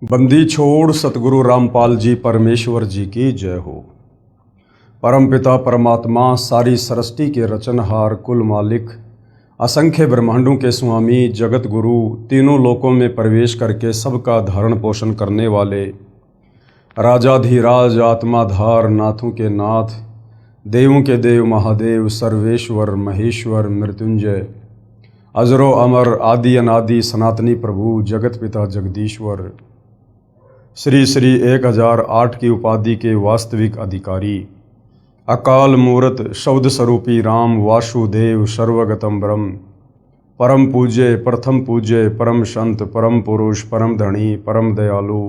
बंदी छोड़ सतगुरु रामपाल जी परमेश्वर जी की जय हो। परमपिता परमात्मा सारी सृष्टि के रचनहार कुल मालिक असंख्य ब्रह्मांडों के स्वामी जगत गुरु तीनों लोकों में प्रवेश करके सबका धारण पोषण करने वाले राजाधिराज आत्माधार नाथों के नाथ देवों के देव महादेव सर्वेश्वर महेश्वर मृत्युंजय अजरो अमर आदि अनादि सनातनी प्रभु जगत पिता जगदीश्वर श्री श्री 1008 की उपाधि के वास्तविक अधिकारी अकाल मूर्त शब्द स्वरूपी राम वासुदेव सर्वगतम ब्रह्म परम पूज्य प्रथम पूज्य परम संत परम पुरुष परम धनी परम दयालु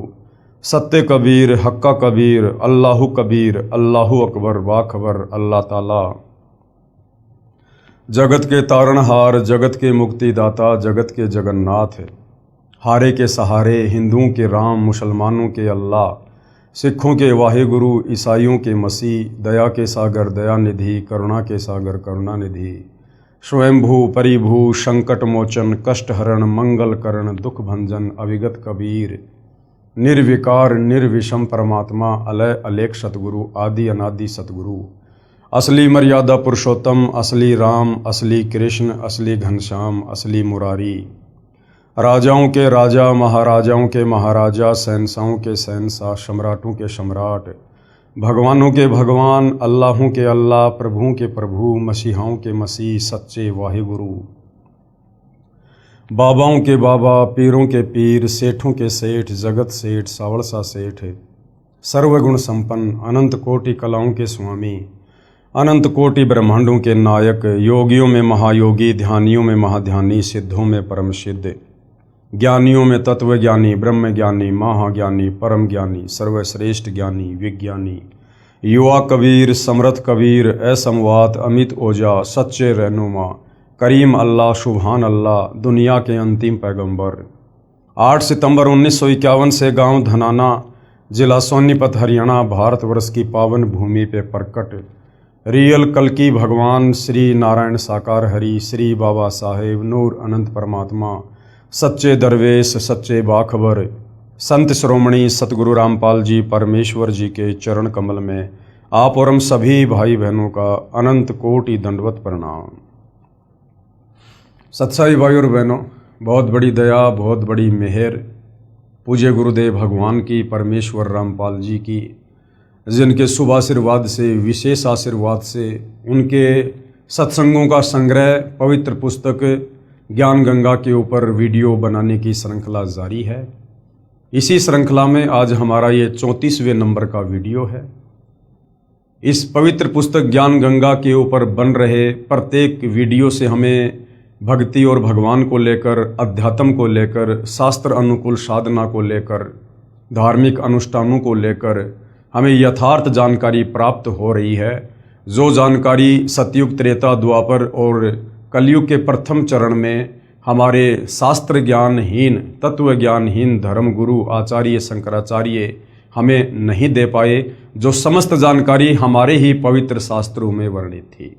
सत्य कबीर हक्का कबीर अल्लाहु कबीर अल्लाहु अकबर बाखबर अल्लाह ताला जगत के तारणहार जगत के मुक्तिदाता जगत के जगन्नाथ हारे के सहारे हिंदुओं के राम मुसलमानों के अल्लाह सिखों के वाहिगुरु ईसाइयों के मसीह दया के सागर दया निधि करुणा के सागर करुणा निधि स्वयंभू परिभू संकट मोचन कष्ट हरण मंगल करण दुख भंजन अविगत कबीर निर्विकार निर्विषम परमात्मा अलय अलेख सतगुरु आदि अनादि सतगुरु असली मर्यादा पुरुषोत्तम असली राम असली कृष्ण असली घनश्याम असली मुरारी राजाओं के राजा महाराजाओं के महाराजा शहंशाहों के शहंशाह सम्राटों के सम्राट भगवानों के भगवान अल्लाहों के अल्लाह प्रभुओं के प्रभु मसीहाओं के मसीह सच्चे वाहिगुरु बाबाओं के बाबा पीरों के पीर सेठों के सेठ जगत सेठ सावड़सा सेठ सर्वगुण संपन्न अनंत कोटि कलाओं के स्वामी अनंत कोटि ब्रह्मांडों के नायक योगियों में महायोगी ध्यानियों में महाध्यानी सिद्धों में परम सिद्ध ज्ञानियों में तत्व ज्ञानी ब्रह्म ज्ञानी महाज्ञानी परम ज्ञानी सर्वश्रेष्ठ ज्ञानी विज्ञानी युवा कबीर समर्थ कबीर असमवात अमित ओजा सच्चे रहनुमा करीम अल्लाह सुभान अल्लाह दुनिया के अंतिम पैगंबर 8 सितंबर 1951 से गांव धनाना जिला सोनीपत हरियाणा भारतवर्ष की पावन भूमि पे प्रकट रियल कल्कि भगवान श्री नारायण साकार हरि श्री बाबा साहेब नूर अनंत परमात्मा सच्चे दरवेश सच्चे बाखबर संत श्रोमणी सतगुरु रामपाल जी परमेश्वर जी के चरण कमल में आप और हम सभी भाई बहनों का अनंत कोटि दंडवत प्रणाम। सत्साई भाई और बहनों, बहुत बड़ी दया बहुत बड़ी मेहर पूज्य गुरुदेव भगवान की परमेश्वर रामपाल जी की, जिनके शुभ आशीर्वाद से विशेष आशीर्वाद से उनके सत्संगों का संग्रह पवित्र पुस्तक ज्ञान गंगा के ऊपर वीडियो बनाने की श्रृंखला जारी है। इसी श्रृंखला में आज हमारा ये 34वें नंबर का वीडियो है। इस पवित्र पुस्तक ज्ञान गंगा के ऊपर बन रहे प्रत्येक वीडियो से हमें भक्ति और भगवान को लेकर अध्यात्म को लेकर शास्त्र अनुकूल साधना को लेकर धार्मिक अनुष्ठानों को लेकर हमें यथार्थ जानकारी प्राप्त हो रही है। जो जानकारी सतयुग त्रेता द्वापर और कलयुग के प्रथम चरण में हमारे शास्त्र ज्ञानहीन तत्व ज्ञानहीन धर्म गुरु आचार्य शंकराचार्य हमें नहीं दे पाए, जो समस्त जानकारी हमारे ही पवित्र शास्त्रों में वर्णित थी।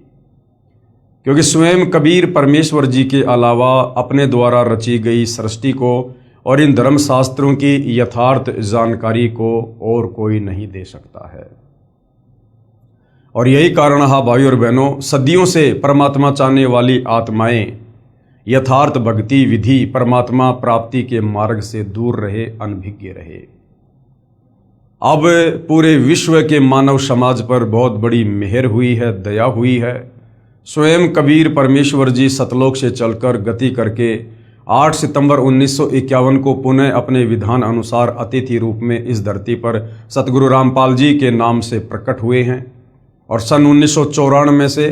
क्योंकि स्वयं कबीर परमेश्वर जी के अलावा अपने द्वारा रची गई सृष्टि को और इन धर्म शास्त्रों की यथार्थ जानकारी को और कोई नहीं दे सकता है। और यही कारण है भाई और बहनों, सदियों से परमात्मा चाहने वाली आत्माएं यथार्थ भक्ति विधि परमात्मा प्राप्ति के मार्ग से दूर रहे, अनभिज्ञ रहे। अब पूरे विश्व के मानव समाज पर बहुत बड़ी मेहर हुई है, दया हुई है। स्वयं कबीर परमेश्वर जी सतलोक से चलकर गति करके 8 सितंबर 1951 को पुनः अपने विधान अनुसार अतिथि रूप में इस धरती पर सतगुरु रामपाल जी के नाम से प्रकट हुए हैं और सन 1994 से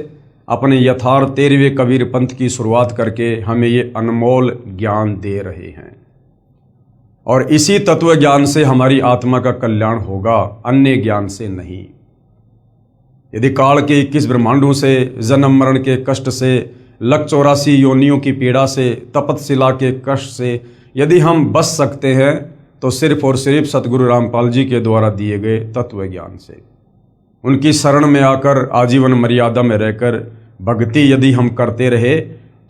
अपने यथार्थ 13वें कबीर पंथ की शुरुआत करके हमें ये अनमोल ज्ञान दे रहे हैं। और इसी तत्व ज्ञान से हमारी आत्मा का कल्याण होगा, अन्य ज्ञान से नहीं। यदि काल के 21 ब्रह्मांडों से जन्म मरण के कष्ट से 184 योनियों की पीड़ा से तपतशिला के कष्ट से यदि हम बच सकते हैं तो सिर्फ और सिर्फ सतगुरु रामपाल जी के द्वारा दिए गए तत्व ज्ञान से, उनकी शरण में आकर आजीवन मर्यादा में रहकर भक्ति यदि हम करते रहे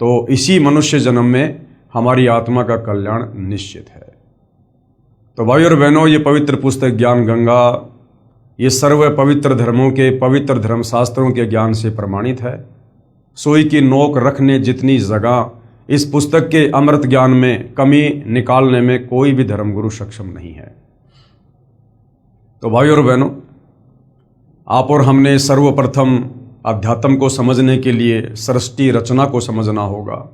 तो इसी मनुष्य जन्म में हमारी आत्मा का कल्याण निश्चित है। तो भाई और बहनों, ये पवित्र पुस्तक ज्ञान गंगा ये सर्व पवित्र धर्मों के पवित्र धर्मशास्त्रों के ज्ञान से प्रमाणित है। सुई की नोक रखने जितनी जगह इस पुस्तक के अमृत ज्ञान में कमी निकालने में कोई भी धर्मगुरु सक्षम नहीं है। तो भाई और बहनों, आप और हमने सर्वप्रथम अध्यात्म को समझने के लिए सृष्टि रचना को समझना होगा।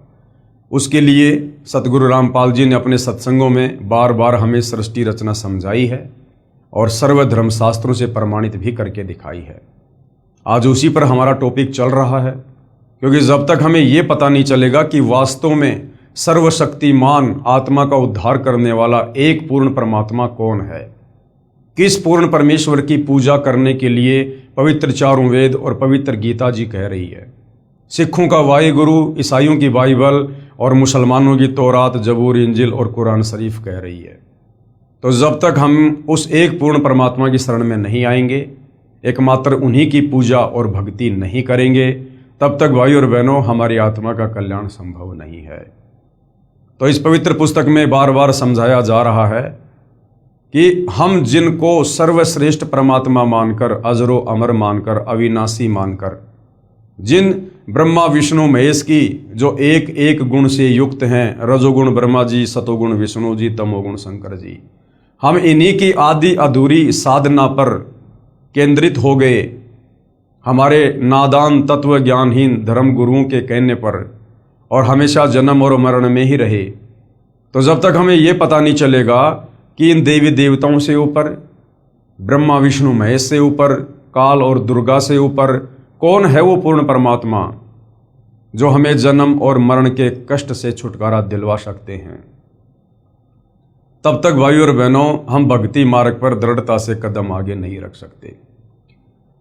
उसके लिए सतगुरु रामपाल जी ने अपने सत्संगों में बार बार हमें सृष्टि रचना समझाई है और सर्व धर्मशास्त्रों से प्रमाणित भी करके दिखाई है। आज उसी पर हमारा टॉपिक चल रहा है, क्योंकि जब तक हमें ये पता नहीं चलेगा कि वास्तव में सर्वशक्तिमान आत्मा का उद्धार करने वाला एक पूर्ण परमात्मा कौन है, किस पूर्ण परमेश्वर की पूजा करने के लिए पवित्र चारों वेद और पवित्र गीता जी कह रही है। सिखों का वाहिगुरु, ईसाइयों की बाइबल और मुसलमानों की तौरात, जबूर, इंजिल और कुरान शरीफ कह रही है। तो जब तक हम उस एक पूर्ण परमात्मा की शरण में नहीं आएंगे, एकमात्र उन्हीं की पूजा और भक्ति नहीं करेंगे, तब तक भाई और बहनों हमारी आत्मा का कल्याण संभव नहीं है। तो इस पवित्र पुस्तक में बार बार समझाया जा रहा है कि हम जिनको सर्वश्रेष्ठ परमात्मा मानकर, अजरो अमर मानकर, अविनाशी मानकर, जिन ब्रह्मा विष्णु महेश की जो एक एक गुण से युक्त हैं, रजोगुण ब्रह्मा जी, सतोगुण विष्णु जी, तमोगुण शंकर जी, हम इन्हीं की आदि अधूरी साधना पर केंद्रित हो गए, हमारे नादान तत्व ज्ञानहीन धर्म गुरुओं के कहने पर, और हमेशा जन्म और मरण में ही रहे। तो जब तक हमें ये पता नहीं चलेगा कि इन देवी देवताओं से ऊपर, ब्रह्मा विष्णु महेश से ऊपर, काल और दुर्गा से ऊपर कौन है वो पूर्ण परमात्मा जो हमें जन्म और मरण के कष्ट से छुटकारा दिलवा सकते हैं, तब तक भाई और बहनों हम भक्ति मार्ग पर दृढ़ता से कदम आगे नहीं रख सकते।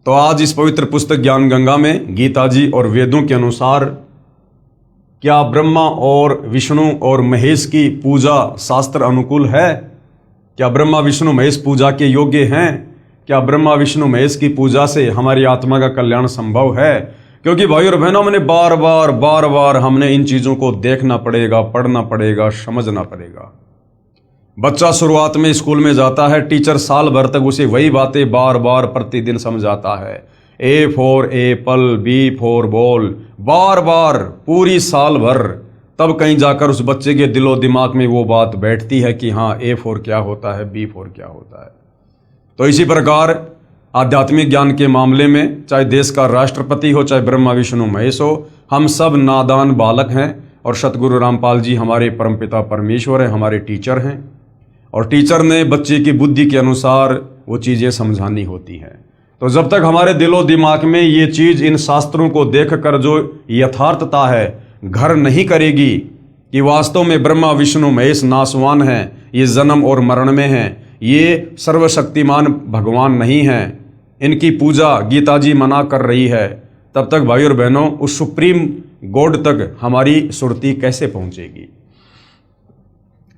तो आज इस पवित्र पुस्तक ज्ञान गंगा में गीता जी और वेदों के अनुसार क्या ब्रह्मा और विष्णु और महेश की पूजा शास्त्र अनुकूल है? क्या ब्रह्मा विष्णु महेश पूजा के योग्य हैं? क्या ब्रह्मा विष्णु महेश की पूजा से हमारी आत्मा का कल्याण संभव है? क्योंकि भाई और बहनों, हमने बार बार हमने इन चीज़ों को देखना पड़ेगा, पढ़ना पड़ेगा, समझना पड़ेगा। बच्चा शुरुआत में स्कूल में जाता है, टीचर साल भर तक उसे वही बातें बार बार प्रतिदिन समझाता है। A for apple, B for ball, बार बार पूरी साल भर, तब कहीं जाकर उस बच्चे के दिलो दिमाग में वो बात बैठती है कि हाँ, ए फॉर क्या होता है, बी फॉर क्या होता है। तो इसी प्रकार आध्यात्मिक ज्ञान के मामले में, चाहे देश का राष्ट्रपति हो, चाहे ब्रह्मा विष्णु महेश हो, हम सब नादान बालक हैं और सतगुरु रामपाल जी हमारे परमपिता परमेश्वर हैं, हमारे टीचर हैं, और टीचर ने बच्चे की बुद्धि के अनुसार वो चीज़ें समझानी होती हैं। तो जब तक हमारे दिलो दिमाग में ये चीज़ इन शास्त्रों को देखकर जो यथार्थता है घर नहीं करेगी कि वास्तव में ब्रह्मा विष्णु महेश नासवान हैं, ये जन्म और मरण में हैं, ये सर्वशक्तिमान भगवान नहीं हैं, इनकी पूजा गीता जी मना कर रही है, तब तक भाई और बहनों उस सुप्रीम गॉड तक हमारी सुरती कैसे पहुंचेगी?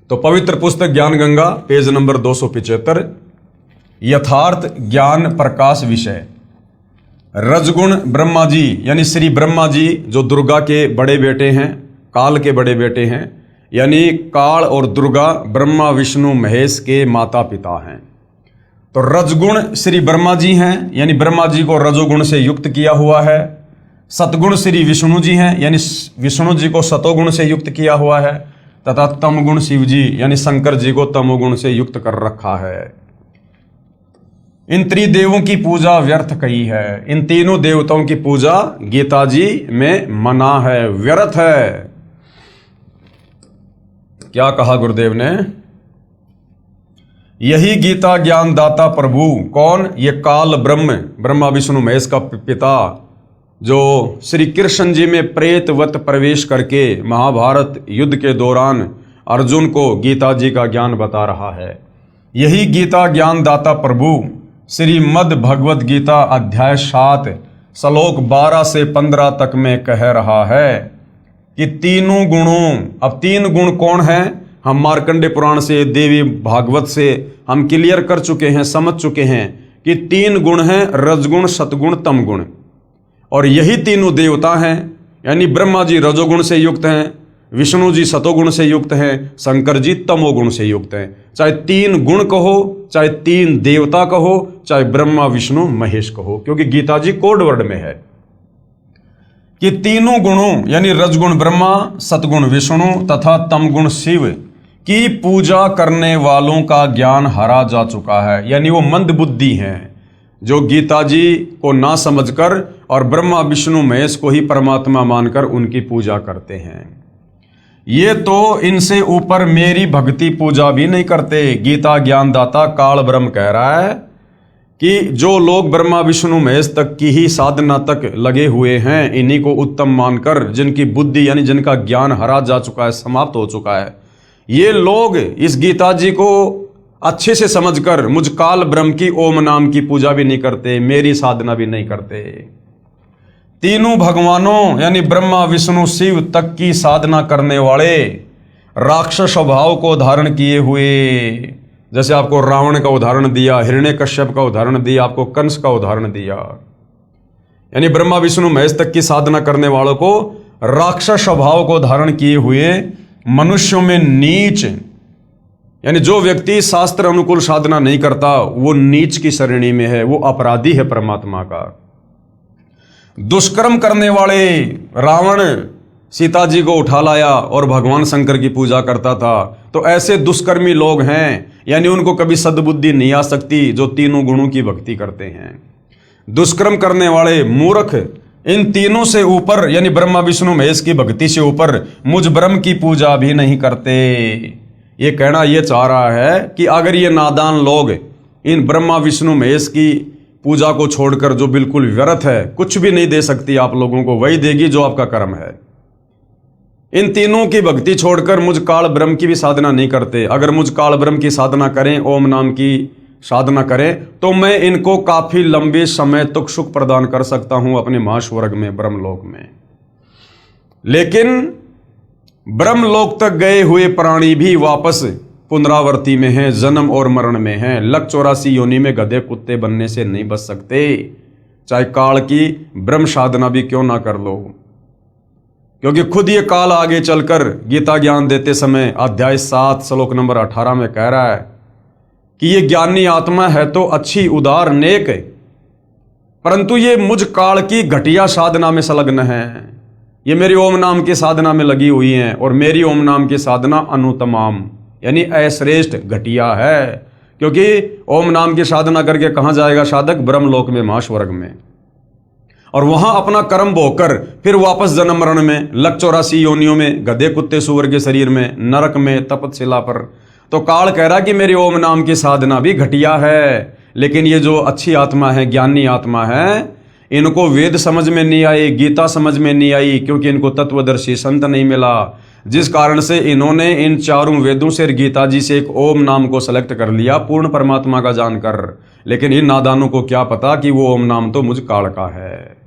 तो पवित्र पुस्तक ज्ञान गंगा पेज नंबर 275, यथार्थ ज्ञान प्रकाश विषय। रजगुण ब्रह्मा जी यानी श्री ब्रह्मा जी जो दुर्गा के बड़े बेटे हैं, काल के बड़े बेटे हैं, यानी काल और दुर्गा ब्रह्मा विष्णु महेश के माता पिता हैं। तो रजगुण श्री ब्रह्मा जी हैं, यानी ब्रह्मा जी को रजोगुण से युक्त किया हुआ है। सतगुण श्री विष्णु जी हैं, यानी विष्णु जी को सतोगुण से युक्त किया हुआ है, तथा तमगुण शिव जी यानी शंकर जी को तमोगुण से युक्त कर रखा है। इन त्रिदेवों की पूजा व्यर्थ कही है। इन तीनों देवताओं की पूजा गीता जी में मना है, व्यर्थ है। क्या कहा गुरुदेव ने? यही गीता ज्ञान दाता प्रभु कौन? ये काल ब्रह्मा विष्णु महेश का पिता, जो श्री कृष्ण जी में प्रेतवत प्रवेश करके महाभारत युद्ध के दौरान अर्जुन को गीता जी का ज्ञान बता रहा है। यही गीता ज्ञान दाता प्रभु श्रीमद् भगवद गीता अध्याय 7 श्लोक 12 से 15 तक में कह रहा है कि तीनों गुणों, अब तीन गुण कौन हैं? हम मार्कंडे पुराण से, देवी भागवत से हम क्लियर कर चुके हैं, समझ चुके हैं कि तीन गुण हैं, रजगुण, सतगुण, तमगुण। और यही तीनों देवता हैं, यानी ब्रह्मा जी रजोगुण से युक्त हैं, विष्णु जी सतोगुण से युक्त हैं, शंकर जी तमोगुण से युक्त हैं। चाहे 3 गुण कहो, चाहे 3 देवता कहो, चाहे ब्रह्मा विष्णु महेश कहो, क्योंकि गीता जी कोड वर्ड में है कि तीनों गुणों यानी रजगुण ब्रह्मा, सतगुण विष्णु तथा तमगुण शिव की पूजा करने वालों का ज्ञान हरा जा चुका है। यानी वो मंद बुद्धि हैं जो गीता जी को ना समझकर और ब्रह्मा विष्णु महेश को ही परमात्मा मानकर उनकी पूजा करते हैं। ये तो इनसे ऊपर मेरी भक्ति पूजा भी नहीं करते। गीता ज्ञानदाता काल ब्रह्म कह रहा है कि जो लोग ब्रह्मा विष्णु महेश तक की ही साधना तक लगे हुए हैं, इन्हीं को उत्तम मानकर, जिनकी बुद्धि यानी जिनका ज्ञान हरा जा चुका है, समाप्त हो चुका है, ये लोग इस गीता जी को अच्छे से समझकर मुझ काल ब्रह्म की ओम नाम की पूजा भी नहीं करते, मेरी साधना भी नहीं करते। तीनों भगवानों यानी ब्रह्मा विष्णु शिव तक की साधना करने वाले राक्षस स्वभाव को धारण किए हुए, जैसे आपको रावण का उदाहरण दिया, हिरण्यकश्यप का उदाहरण दिया, आपको कंस का उदाहरण दिया, यानी ब्रह्मा विष्णु महेश तक की साधना करने वालों को राक्षस स्वभाव को धारण किए हुए मनुष्यों में नीच, यानी जो व्यक्ति शास्त्र अनुकूल साधना नहीं करता वो नीच की श्रेणी में है, वो अपराधी है परमात्मा का। दुष्कर्म करने वाले, रावण सीता जी को उठा लाया और भगवान शंकर की पूजा करता था, तो ऐसे दुष्कर्मी लोग हैं, यानी उनको कभी सद्बुद्धि नहीं आ सकती जो तीनों गुणों की भक्ति करते हैं। दुष्कर्म करने वाले मूर्ख इन तीनों से ऊपर यानी ब्रह्मा विष्णु महेश की भक्ति से ऊपर मुझ ब्रह्म की पूजा भी नहीं करते। ये कहना ये चाह रहा है कि अगर ये नादान लोग इन ब्रह्मा विष्णु महेश की पूजा को छोड़कर, जो बिल्कुल व्यर्थ है, कुछ भी नहीं दे सकती आप लोगों को, वही देगी जो आपका कर्म है, इन तीनों की भक्ति छोड़कर मुझ काल ब्रह्म की भी साधना नहीं करते, अगर मुझ काल ब्रह्म की साधना करें, ओम नाम की साधना करें, तो मैं इनको काफी लंबे समय तक सुख प्रदान कर सकता हूं अपने महास्वर्ग में, ब्रह्मलोक में। लेकिन ब्रह्मलोक तक गए हुए प्राणी भी वापस पुनरावृत्ति में हैं, जन्म और मरण में हैं। लक 84 योनि में गधे कुत्ते बनने से नहीं बच सकते, चाहे काल की ब्रह्म साधना भी क्यों ना कर लो, क्योंकि खुद ये काल आगे चलकर गीता ज्ञान देते समय अध्याय 7 श्लोक नंबर 18 में कह रहा है कि ये ज्ञानी आत्मा है तो अच्छी, उदार, नेक, परंतु ये मुझ काल की घटिया साधना में संलग्न है। ये मेरी ओम नाम की साधना में लगी हुई हैं और मेरी ओम नाम की साधना अनुतमाम यानी अश्रेष्ठ, घटिया है, क्योंकि ओम नाम की साधना करके कहां जाएगा साधक? ब्रह्मलोक में, महास्वर्ग में, और वहां अपना कर्म भोगकर फिर वापस जन्म मरण में, लक 84 योनियों में, गधे कुत्ते सूअर के शरीर में, नरक में, तपतशिला पर। तो काल कह रहा कि मेरी ओम नाम की साधना भी घटिया है, लेकिन ये जो अच्छी आत्मा है, ज्ञानी आत्मा है, इनको वेद समझ में नहीं आई, गीता समझ में नहीं आई, क्योंकि इनको तत्वदर्शी संत नहीं मिला, जिस कारण से इन्होंने इन चारों वेदों से गीता जी से एक ओम नाम को सेलेक्ट कर लिया पूर्ण परमात्मा का जानकर। लेकिन इन नादानों को क्या पता कि वो ओम नाम तो मुझ काल का है।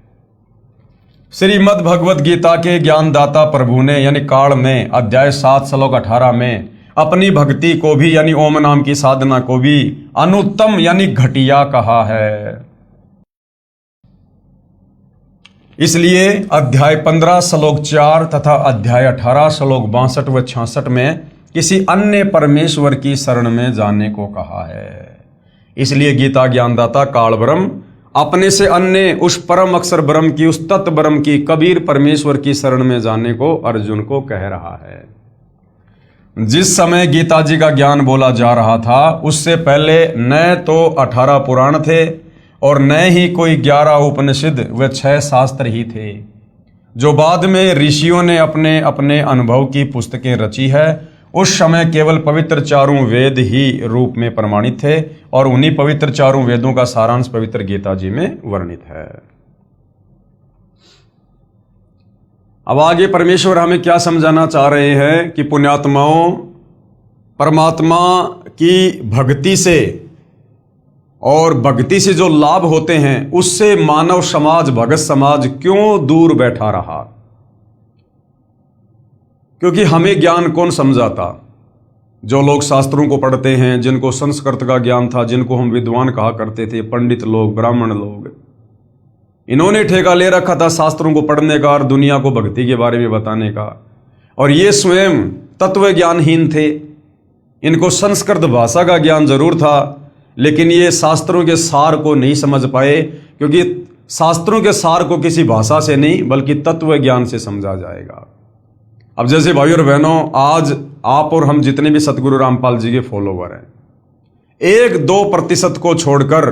श्रीमद् भगवत गीता के ज्ञानदाता प्रभु ने यानी काल में अध्याय 7 श्लोक 18 में अपनी भक्ति को भी यानी ओम नाम की साधना को भी अनुत्तम यानी घटिया कहा है। इसलिए अध्याय 15 श्लोक 4 तथा अध्याय 18 श्लोक 62 व 66 में किसी अन्य परमेश्वर की शरण में जाने को कहा है। इसलिए गीता ज्ञानदाता काल ब्रह्म अपने से अन्य उस परम अक्षर ब्रह्म की, उस तत्व ब्रह्म की, कबीर परमेश्वर की शरण में जाने को अर्जुन को कह रहा है। जिस समय गीता जी का ज्ञान बोला जा रहा था उससे पहले न तो 18 पुराण थे और न ही कोई 11 उपनिषद व 6 शास्त्र ही थे, जो बाद में ऋषियों ने अपने अपने अनुभव की पुस्तकें रची है। उस समय केवल पवित्र चारों वेद ही रूप में प्रमाणित थे और उन्हीं पवित्र चारों वेदों का सारांश पवित्र गीता जी में वर्णित है। अब आगे परमेश्वर हमें क्या समझाना चाह रहे हैं कि पुण्यात्माओं, परमात्मा की भक्ति से और भक्ति से जो लाभ होते हैं उससे मानव समाज, भगत समाज क्यों दूर बैठा रहा? क्योंकि हमें ज्ञान कौन समझाता? जो लोग शास्त्रों को पढ़ते हैं, जिनको संस्कृत का ज्ञान था, जिनको हम विद्वान कहा करते थे, पंडित लोग, ब्राह्मण लोग, इन्होंने ठेका ले रखा था शास्त्रों को पढ़ने का और दुनिया को भक्ति के बारे में बताने का। और ये स्वयं तत्व ज्ञानहीन थे। इनको संस्कृत भाषा का ज्ञान जरूर था, लेकिन ये शास्त्रों के सार को नहीं समझ पाए, क्योंकि शास्त्रों के सार को किसी भाषा से नहीं बल्कि तत्व ज्ञान से समझा जाएगा। अब जैसे भाई और बहनों, आज आप और हम जितने भी सतगुरु रामपाल जी के फॉलोवर हैं, 1-2% को छोड़कर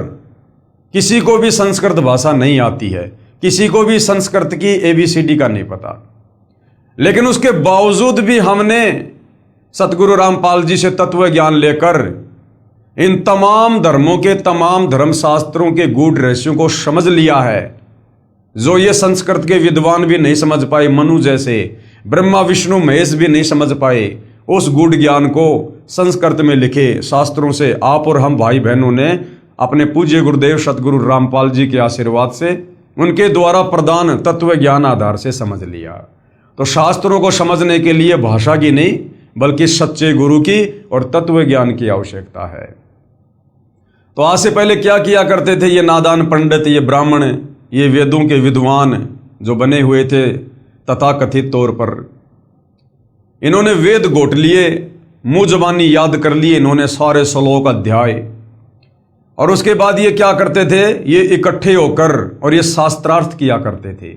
किसी को भी संस्कृत भाषा नहीं आती है, किसी को भी संस्कृत की ABCD का नहीं पता। लेकिन उसके बावजूद भी हमने सतगुरु रामपाल जी से तत्व ज्ञान लेकर इन तमाम धर्मों के तमाम धर्मशास्त्रों के गूढ़ रहस्यों को समझ लिया है, जो ये संस्कृत के विद्वान भी नहीं समझ पाए, मनु जैसे ब्रह्मा विष्णु महेश भी नहीं समझ पाए। उस गूढ़ ज्ञान को संस्कृत में लिखे शास्त्रों से आप और हम भाई बहनों ने अपने पूज्य गुरुदेव सतगुरु रामपाल जी के आशीर्वाद से, उनके द्वारा प्रदान तत्व ज्ञान आधार से समझ लिया। तो शास्त्रों को समझने के लिए भाषा की नहीं बल्कि सच्चे गुरु की और तत्व ज्ञान की आवश्यकता है। तो आज से पहले क्या किया करते थे ये नादान पंडित, ये ब्राह्मण, ये वेदों के विद्वान जो बने हुए थे तथाकथित तौर पर, इन्होंने वेद घोट लिए, मुंह जबानी याद कर लिए इन्होंने सारे श्लोक अध्याय, और उसके बाद ये क्या करते थे, ये इकट्ठे होकर और ये शास्त्रार्थ किया करते थे।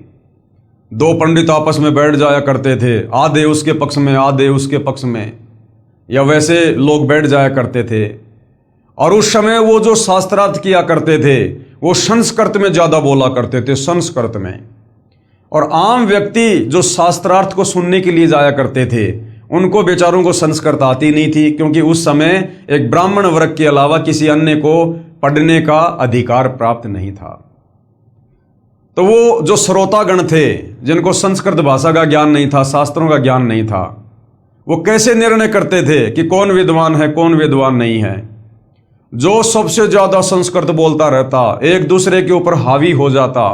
2 पंडित आपस में बैठ जाया करते थे, आधे उसके पक्ष में आधे उसके पक्ष में, या वैसे लोग बैठ जाया करते थे। और उस समय वो जो शास्त्रार्थ किया करते थे वो संस्कृत में ज्यादा बोला करते थे, संस्कृत में। और आम व्यक्ति जो शास्त्रार्थ को सुनने के लिए जाया करते थे उनको बेचारों को संस्कृत आती नहीं थी, क्योंकि उस समय एक ब्राह्मण वर्ग के अलावा किसी अन्य को पढ़ने का अधिकार प्राप्त नहीं था। तो वो जो श्रोतागण थे जिनको संस्कृत भाषा का ज्ञान नहीं था, शास्त्रों का ज्ञान नहीं था, वो कैसे निर्णय करते थे कि कौन विद्वान है कौन विद्वान नहीं है। जो सबसे ज्यादा संस्कृत बोलता रहता, एक दूसरे के ऊपर हावी हो जाता,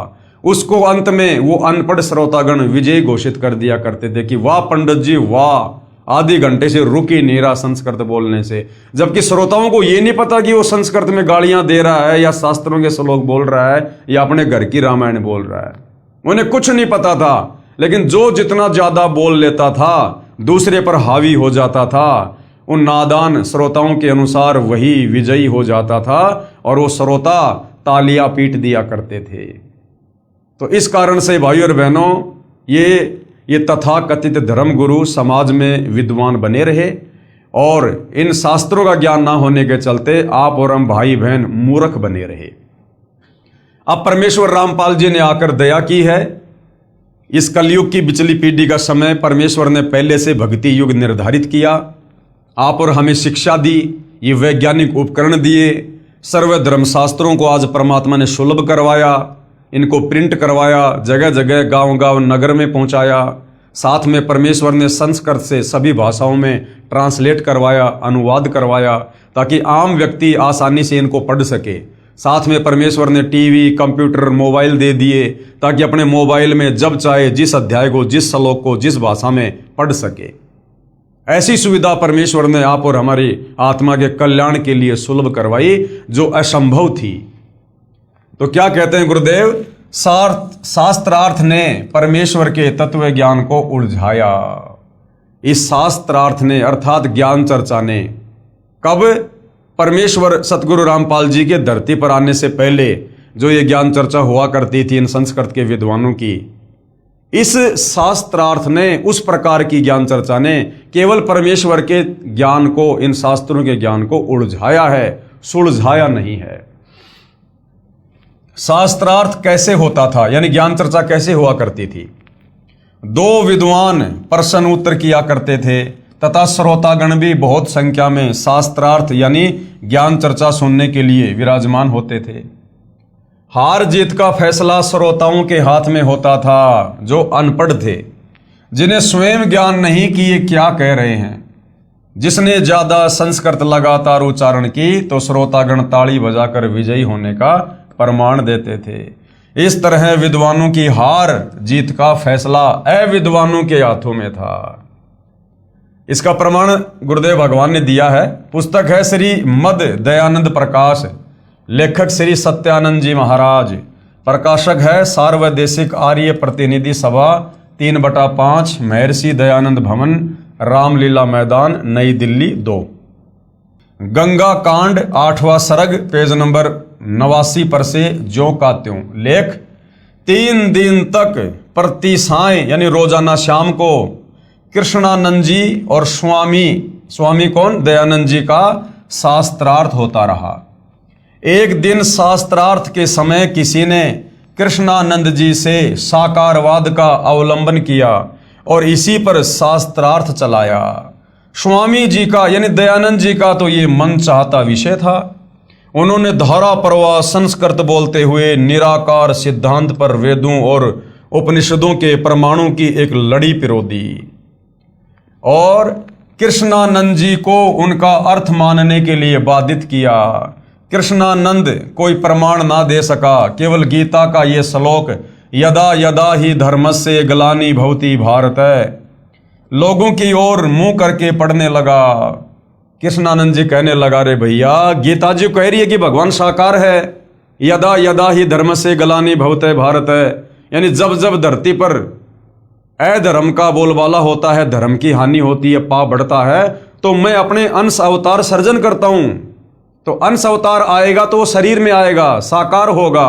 उसको अंत में वो अनपढ़ श्रोतागण विजय घोषित कर दिया करते थे कि वाह पंडित जी वाह, आधे घंटे से रुक ही नहीं रहा संस्कृत बोलने से। जबकि श्रोताओं को ये नहीं पता कि वो संस्कृत में गालियां दे रहा है या शास्त्रों के श्लोक बोल रहा है या अपने घर की रामायण बोल रहा है, उन्हें कुछ नहीं पता था। लेकिन जो जितना ज्यादा बोल लेता था दूसरे पर हावी हो जाता था, उन नादान श्रोताओं के अनुसार वही विजयी हो जाता था और वो श्रोता तालियां पीट दिया करते थे। तो इस कारण से भाई और बहनों, ये तथाकथित धर्मगुरु समाज में विद्वान बने रहे, और इन शास्त्रों का ज्ञान ना होने के चलते आप और हम भाई बहन मूर्ख बने रहे। अब परमेश्वर रामपाल जी ने आकर दया की है। इस कलयुग की बिचली पीढ़ी का समय परमेश्वर ने पहले से भक्ति युग निर्धारित किया, आप और हमें शिक्षा दी, ये वैज्ञानिक उपकरण दिए, सर्व धर्मशास्त्रों को आज परमात्मा ने सुलभ करवाया, इनको प्रिंट करवाया, जगह जगह गांव गांव नगर में पहुंचाया। साथ में परमेश्वर ने संस्कृत से सभी भाषाओं में ट्रांसलेट करवाया, अनुवाद करवाया, ताकि आम व्यक्ति आसानी से इनको पढ़ सके। साथ में परमेश्वर ने टीवी, कंप्यूटर, मोबाइल दे दिए, ताकि अपने मोबाइल में जब चाहे जिस अध्याय को, जिस श्लोक को, जिस भाषा में पढ़ सके। ऐसी सुविधा परमेश्वर ने आप और हमारी आत्मा के कल्याण के लिए सुलभ करवाई, जो असंभव थी। तो क्या कहते हैं गुरुदेव, शास्त्रार्थ ने परमेश्वर के तत्व ज्ञान को उलझाया। इस शास्त्रार्थ ने अर्थात ज्ञान चर्चा ने कब, परमेश्वर सतगुरु रामपाल जी के धरती पर आने से पहले जो ये ज्ञान चर्चा हुआ करती थी इन संस्कृत के विद्वानों की, इस शास्त्रार्थ ने, उस प्रकार की ज्ञान चर्चा ने केवल परमेश्वर के ज्ञान को, इन शास्त्रों के ज्ञान को उलझाया है, सुलझाया नहीं है। शास्त्रार्थ कैसे होता था, यानी ज्ञान चर्चा कैसे हुआ करती थी? 2 विद्वान प्रश्न उत्तर किया करते थे तथा श्रोतागण भी बहुत संख्या में शास्त्रार्थ यानी ज्ञान चर्चा सुनने के लिए विराजमान होते थे। हार जीत का फैसला श्रोताओं के हाथ में होता था, जो अनपढ़ थे, जिन्हें स्वयं ज्ञान नहीं कि ये क्या कह रहे हैं। जिसने ज्यादा संस्कृत लगातार उच्चारण की तो श्रोतागण ताली बजाकर विजयी होने का प्रमाण देते थे। इस तरह विद्वानों की हार जीत का फैसला अविद्वानों के हाथों में था। इसका प्रमाण गुरुदेव भगवान ने दिया है। पुस्तक है श्री मद दयानंद प्रकाश, लेखक श्री सत्यानंद जी महाराज, प्रकाशक है सार्वदेशिक आर्य प्रतिनिधि सभा 3/5 महर्षि दयानंद भवन, रामलीला मैदान, नई दिल्ली 2। गंगा कांड 8वां सर्ग, पेज नंबर 89 पर से ज्यों का त्यों। लेख 3 दिन तक प्रति साय यानी रोजाना शाम को कृष्णानंद जी और स्वामी कौन, दयानंद जी का शास्त्रार्थ होता रहा। एक दिन शास्त्रार्थ के समय किसी ने कृष्णानंद जी से साकारवाद का अवलंबन किया और इसी पर शास्त्रार्थ चलाया। स्वामी जी का यानी दयानंद जी का तो ये मन चाहता विषय था। उन्होंने धारा प्रवाह संस्कृत बोलते हुए निराकार सिद्धांत पर वेदों और उपनिषदों के प्रमाणों की एक लड़ी पिरो दी और कृष्णानंद जी को उनका अर्थ मानने के लिए बाधित किया। कृष्णानंद कोई प्रमाण ना दे सका, केवल गीता का ये श्लोक यदा यदा ही धर्मस्य ग्लानि भवति भारत लोगों की ओर मुंह करके पढ़ने लगा। कृष्णानंद जी कहने लगा, रे भैया गीता जी कह रही है कि भगवान साकार है, यदा यदा ही धर्मस्य ग्लानि भवति भारत, यानी जब जब धरती पर अधर्म का बोलबाला होता है, धर्म की हानि होती है, पाप बढ़ता है, तो मैं अपने अंश अवतार सर्जन करता हूं। तो अंश अवतार आएगा तो वो शरीर में आएगा, साकार होगा।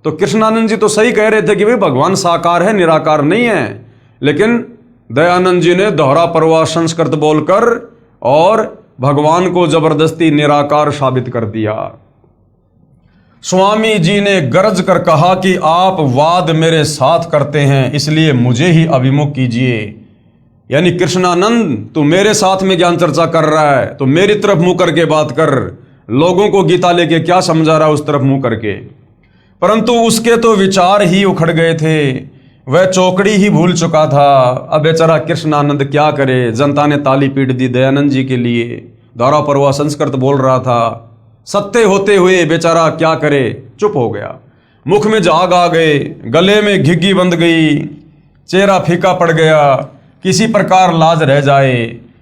तो कृष्णानंद जी तो सही कह रहे थे कि भाई भगवान साकार है, निराकार नहीं है, लेकिन दयानंद जी ने दोहरा प्रवाह संस्कृत बोलकर और भगवान को जबरदस्ती निराकार साबित कर दिया। स्वामी जी ने गरज कर कहा कि आप वाद मेरे साथ करते हैं, इसलिए मुझे ही अभिमुख कीजिए। यानी कृष्णानंद तू मेरे साथ में ज्ञान चर्चा कर रहा है तो मेरी तरफ मुंह करके बात कर, लोगों को गीता लेके क्या समझा रहा है उस तरफ मुंह करके। परंतु उसके तो विचार ही उखड़ गए थे, वह चौकड़ी ही भूल चुका था। अब बेचारा कृष्णानंद क्या करे, जनता ने ताली पीट दी दयानंद जी के लिए, दौरा परवा संस्कृत बोल रहा था, सत्य होते हुए बेचारा क्या करे, चुप हो गया। मुख में झाग आ गए, गले में घिग्गी बंध गई, चेहरा फीका पड़ गया, किसी प्रकार लाज रह जाए।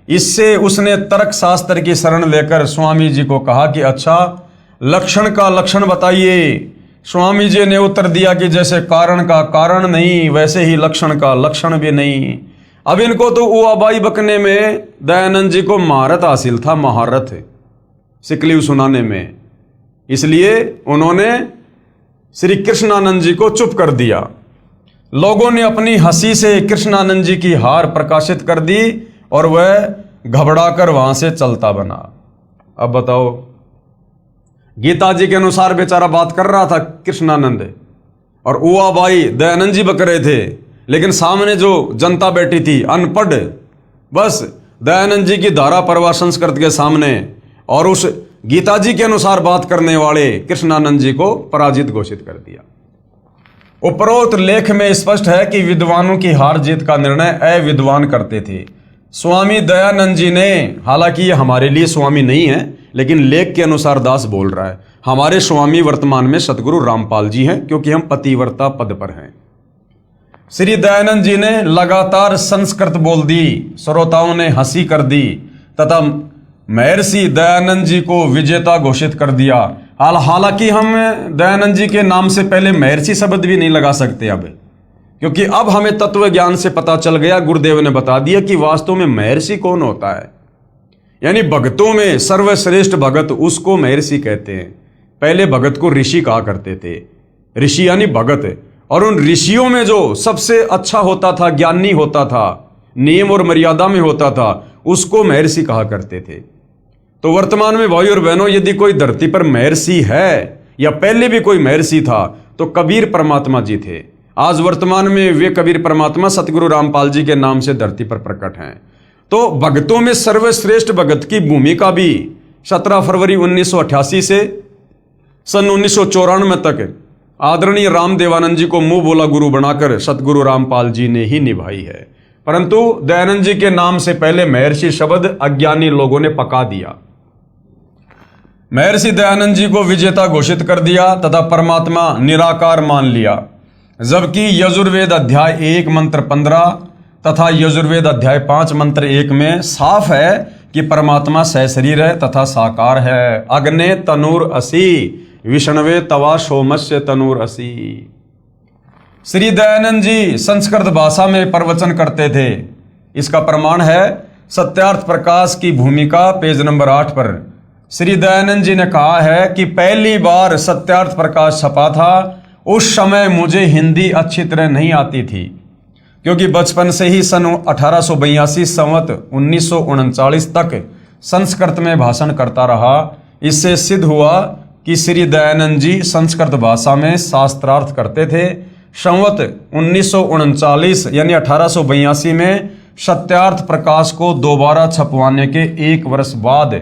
इससे उसने तर्क शास्त्र की शरण लेकर स्वामी जी को कहा कि अच्छा लक्षण का लक्षण बताइए। स्वामी जी ने उत्तर दिया कि जैसे कारण का कारण नहीं वैसे ही लक्षण का लक्षण भी नहीं। अब इनको तो उआबाई बकने में दयानंद जी को महारत हासिल था, महारत सिकलीव सुनाने में, इसलिए उन्होंने श्री कृष्णानंद जी को चुप कर दिया। लोगों ने अपनी हंसी से कृष्णानंद जी की हार प्रकाशित कर दी और वह घबराकर वहां से चलता बना। अब बताओ, गीता जी के अनुसार बेचारा बात कर रहा था कृष्णानंद और उआबाई दयानंद जी बक रहे थे, लेकिन सामने जो जनता बैठी थी अनपढ़, बस दयानंद जी की धारा प्रवाह संस्कृत के सामने और उस गीता जी के अनुसार बात करने वाले कृष्णानंद जी को पराजित घोषित कर दिया। उपरोक्त लेख में स्पष्ट है कि विद्वानों की हार जीत का निर्णय अविद्वान करते थे। स्वामी दयानंद जी ने, हालांकि ये हमारे लिए स्वामी नहीं है, लेकिन लेख के अनुसार दास बोल रहा है, हमारे स्वामी वर्तमान में सतगुरु रामपाल जी हैं, क्योंकि हम पतिव्रता पद पर हैं। श्री दयानंद जी ने लगातार संस्कृत बोल दी, श्रोताओं ने हंसी कर दी तथा महर्षि दयानंद जी को विजेता घोषित कर दिया। हालांकि हम दयानंद जी के नाम से पहले महर्षि शब्द भी नहीं लगा सकते अब, क्योंकि अब हमें तत्व ज्ञान से पता चल गया, गुरुदेव ने बता दिया कि वास्तव में महर्षि कौन होता है। यानी भगतों में सर्वश्रेष्ठ भगत उसको महर्षि कहते हैं। पहले भगत को ऋषि कहा करते थे, ऋषि यानी भगत, और उन ऋषियों में जो सबसे अच्छा होता था, ज्ञानी होता था, नियम और मर्यादा में होता था, उसको महर्षि कहा करते थे। तो वर्तमान में भाई और बहनों, यदि कोई धरती पर महर्षि है या पहले भी कोई महर्षि था तो कबीर परमात्मा जी थे। आज वर्तमान में वे कबीर परमात्मा सतगुरु रामपाल जी के नाम से धरती पर प्रकट हैं। तो भगतों में सर्वश्रेष्ठ भगत की भूमिका भी 17 फरवरी 1988 से सन 1994 तक आदरणीय रामदेवानंद जी को मुंह बोला गुरु बनाकर सतगुरु रामपाल जी ने ही निभाई है। परंतु दयानंद जी के नाम से पहले महर्षि शब्द अज्ञानी लोगों ने पका दिया। महर्षि दयानंद जी को विजेता घोषित कर दिया तथा परमात्मा निराकार मान लिया, जबकि यजुर्वेद अध्याय 1 मंत्र 15 तथा यजुर्वेद अध्याय 5 मंत्र 1 में साफ है कि परमात्मा सशरीर है तथा साकार है। अग्ने तनुर असि विष्णवे तवा सोमस्य तनुर असि। श्री दयानंद जी संस्कृत भाषा में प्रवचन करते थे। इसका प्रमाण है सत्यार्थ प्रकाश की भूमिका पेज नंबर 8 पर। श्री दयानंद जी ने कहा है कि पहली बार सत्यार्थ प्रकाश छपा था, उस समय मुझे हिंदी अच्छी तरह नहीं आती थी, क्योंकि बचपन से ही सन 1882 संवत 1939 तक संस्कृत में भाषण करता रहा। इससे सिद्ध हुआ कि श्री दयानंद जी संस्कृत भाषा में शास्त्रार्थ करते थे। संवत 1939 यानी 1882 में सत्यार्थ प्रकाश को दोबारा छपवाने के 1 वर्ष बाद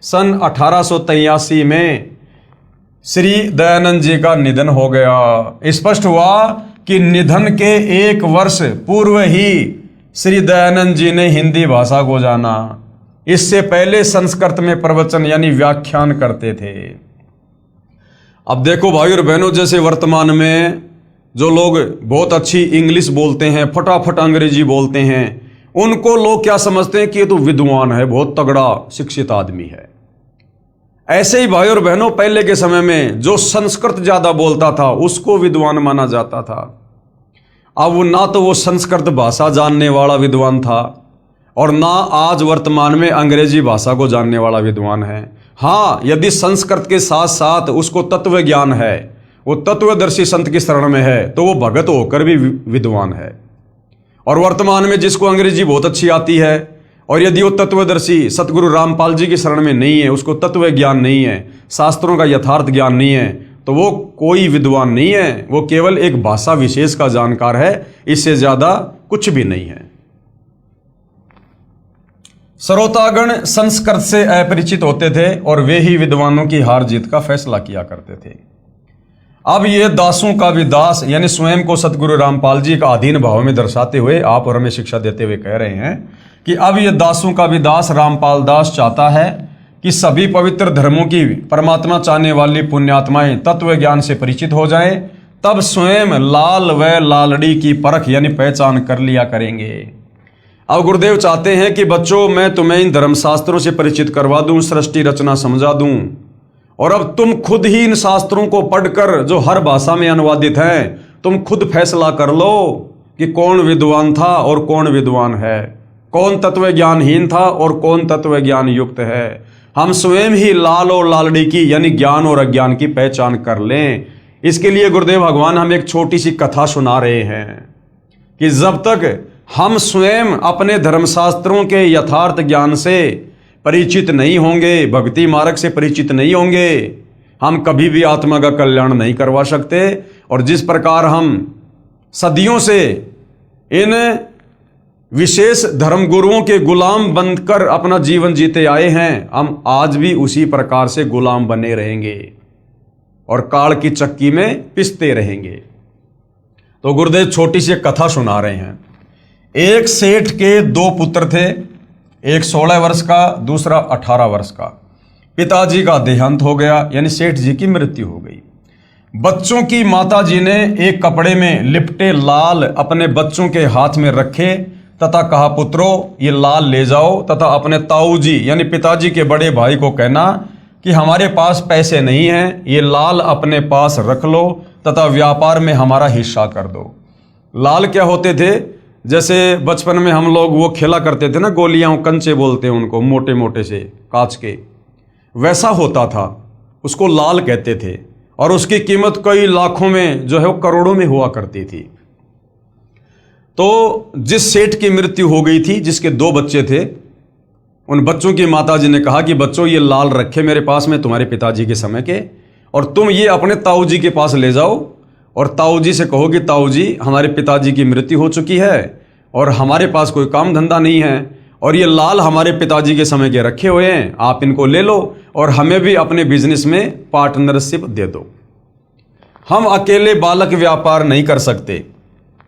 सन 1883 में श्री दयानंद जी का निधन हो गया। स्पष्ट हुआ कि निधन के 1 वर्ष पूर्व ही श्री दयानंद जी ने हिंदी भाषा को जाना। इससे पहले संस्कृत में प्रवचन यानी व्याख्यान करते थे। अब देखो भाई और बहनों, जैसे वर्तमान में जो लोग बहुत अच्छी इंग्लिश बोलते हैं, फटाफट अंग्रेजी बोलते हैं, उनको लोग क्या समझते हैं कि ये तो विद्वान है, बहुत तगड़ा शिक्षित आदमी है। ऐसे ही भाई और बहनों, पहले के समय में जो संस्कृत ज्यादा बोलता था उसको विद्वान माना जाता था। अब वो ना तो वो संस्कृत भाषा जानने वाला विद्वान था और ना आज वर्तमान में अंग्रेजी भाषा को जानने वाला विद्वान है। हाँ, यदि संस्कृत के साथ साथ उसको तत्व ज्ञान है, वो तत्वदर्शी संत की शरण में है, तो वो भगत होकर भी विद्वान है। और वर्तमान में जिसको अंग्रेजी बहुत अच्छी आती है और यदि वो तत्वदर्शी सतगुरु रामपाल जी की शरण में नहीं है, उसको तत्व ज्ञान नहीं है, शास्त्रों का यथार्थ ज्ञान नहीं है, तो वो कोई विद्वान नहीं है, वो केवल एक भाषा विशेष का जानकार है, इससे ज्यादा कुछ भी नहीं है। श्रोतागण संस्कृत से अपरिचित होते थे और वे ही विद्वानों की हार जीत का फैसला किया करते थे। अब ये दासों का भी दास यानी स्वयं को सतगुरु रामपाल जी का अधीन भाव में दर्शाते हुए आप और हमें शिक्षा देते हुए कह रहे हैं कि अब ये दासों का भी दास रामपाल दास चाहता है कि सभी पवित्र धर्मों की परमात्मा चाहने वाली पुण्यात्माएं तत्व ज्ञान से परिचित हो जाएं, तब स्वयं लाल व लालड़ी की परख यानी पहचान कर लिया करेंगे। अब गुरुदेव चाहते हैं कि बच्चों, मैं तुम्हें इन धर्मशास्त्रों से परिचित करवा दूं, सृष्टि रचना समझा दूं, और अब तुम खुद ही इन शास्त्रों को पढ़कर जो हर भाषा में अनुवादित हैं, तुम खुद फैसला कर लो कि कौन विद्वान था और कौन विद्वान है, कौन तत्व ज्ञानहीन था और कौन तत्व ज्ञान युक्त है। हम स्वयं ही लाल और लालड़ी की यानी ज्ञान और अज्ञान की पहचान कर लें। इसके लिए गुरुदेव भगवान हमें एक छोटी सी कथा सुना रहे हैं कि जब तक हम स्वयं अपने धर्मशास्त्रों के यथार्थ ज्ञान से परिचित नहीं होंगे, भक्ति मार्ग से परिचित नहीं होंगे, हम कभी भी आत्मा का कल्याण नहीं करवा सकते। और जिस प्रकार हम सदियों से इन विशेष धर्म गुरुओं के गुलाम बनकर अपना जीवन जीते आए हैं, हम आज भी उसी प्रकार से गुलाम बने रहेंगे और काल की चक्की में पिसते रहेंगे। तो गुरुदेव छोटी सी कथा सुना रहे हैं। एक सेठ के 2 पुत्र थे, एक 16 वर्ष का, दूसरा 18 वर्ष का। पिताजी का देहांत हो गया यानी सेठ जी की मृत्यु हो गई। बच्चों की माता जी ने एक कपड़े में लिपटे लाल अपने बच्चों के हाथ में रखे तथा कहा, पुत्रों ये लाल ले जाओ तथा अपने ताऊ जी यानी पिताजी के बड़े भाई को कहना कि हमारे पास पैसे नहीं हैं, ये लाल अपने पास रख लो तथा व्यापार में हमारा हिस्सा कर दो। लाल क्या होते थे? जैसे बचपन में हम लोग वो खेला करते थे ना, गोलियां, कंचे बोलते हैं उनको, मोटे मोटे से कांच के, वैसा होता था, उसको लाल कहते थे। और उसकी कीमत कई लाखों में जो है वो करोड़ों में हुआ करती थी। तो जिस सेठ की मृत्यु हो गई थी, जिसके 2 बच्चे थे, उन बच्चों की माताजी ने कहा कि बच्चों ये लाल रखे मेरे पास में तुम्हारे पिताजी के समय के, और तुम ये अपने ताऊ जी के पास ले जाओ और ताऊ जी से कहो कि ताऊ जी हमारे पिताजी की मृत्यु हो चुकी है और हमारे पास कोई काम धंधा नहीं है और ये लाल हमारे पिताजी के समय के रखे हुए हैं, आप इनको ले लो और हमें भी अपने बिजनेस में पार्टनरशिप दे दो। हम अकेले बालक व्यापार नहीं कर सकते।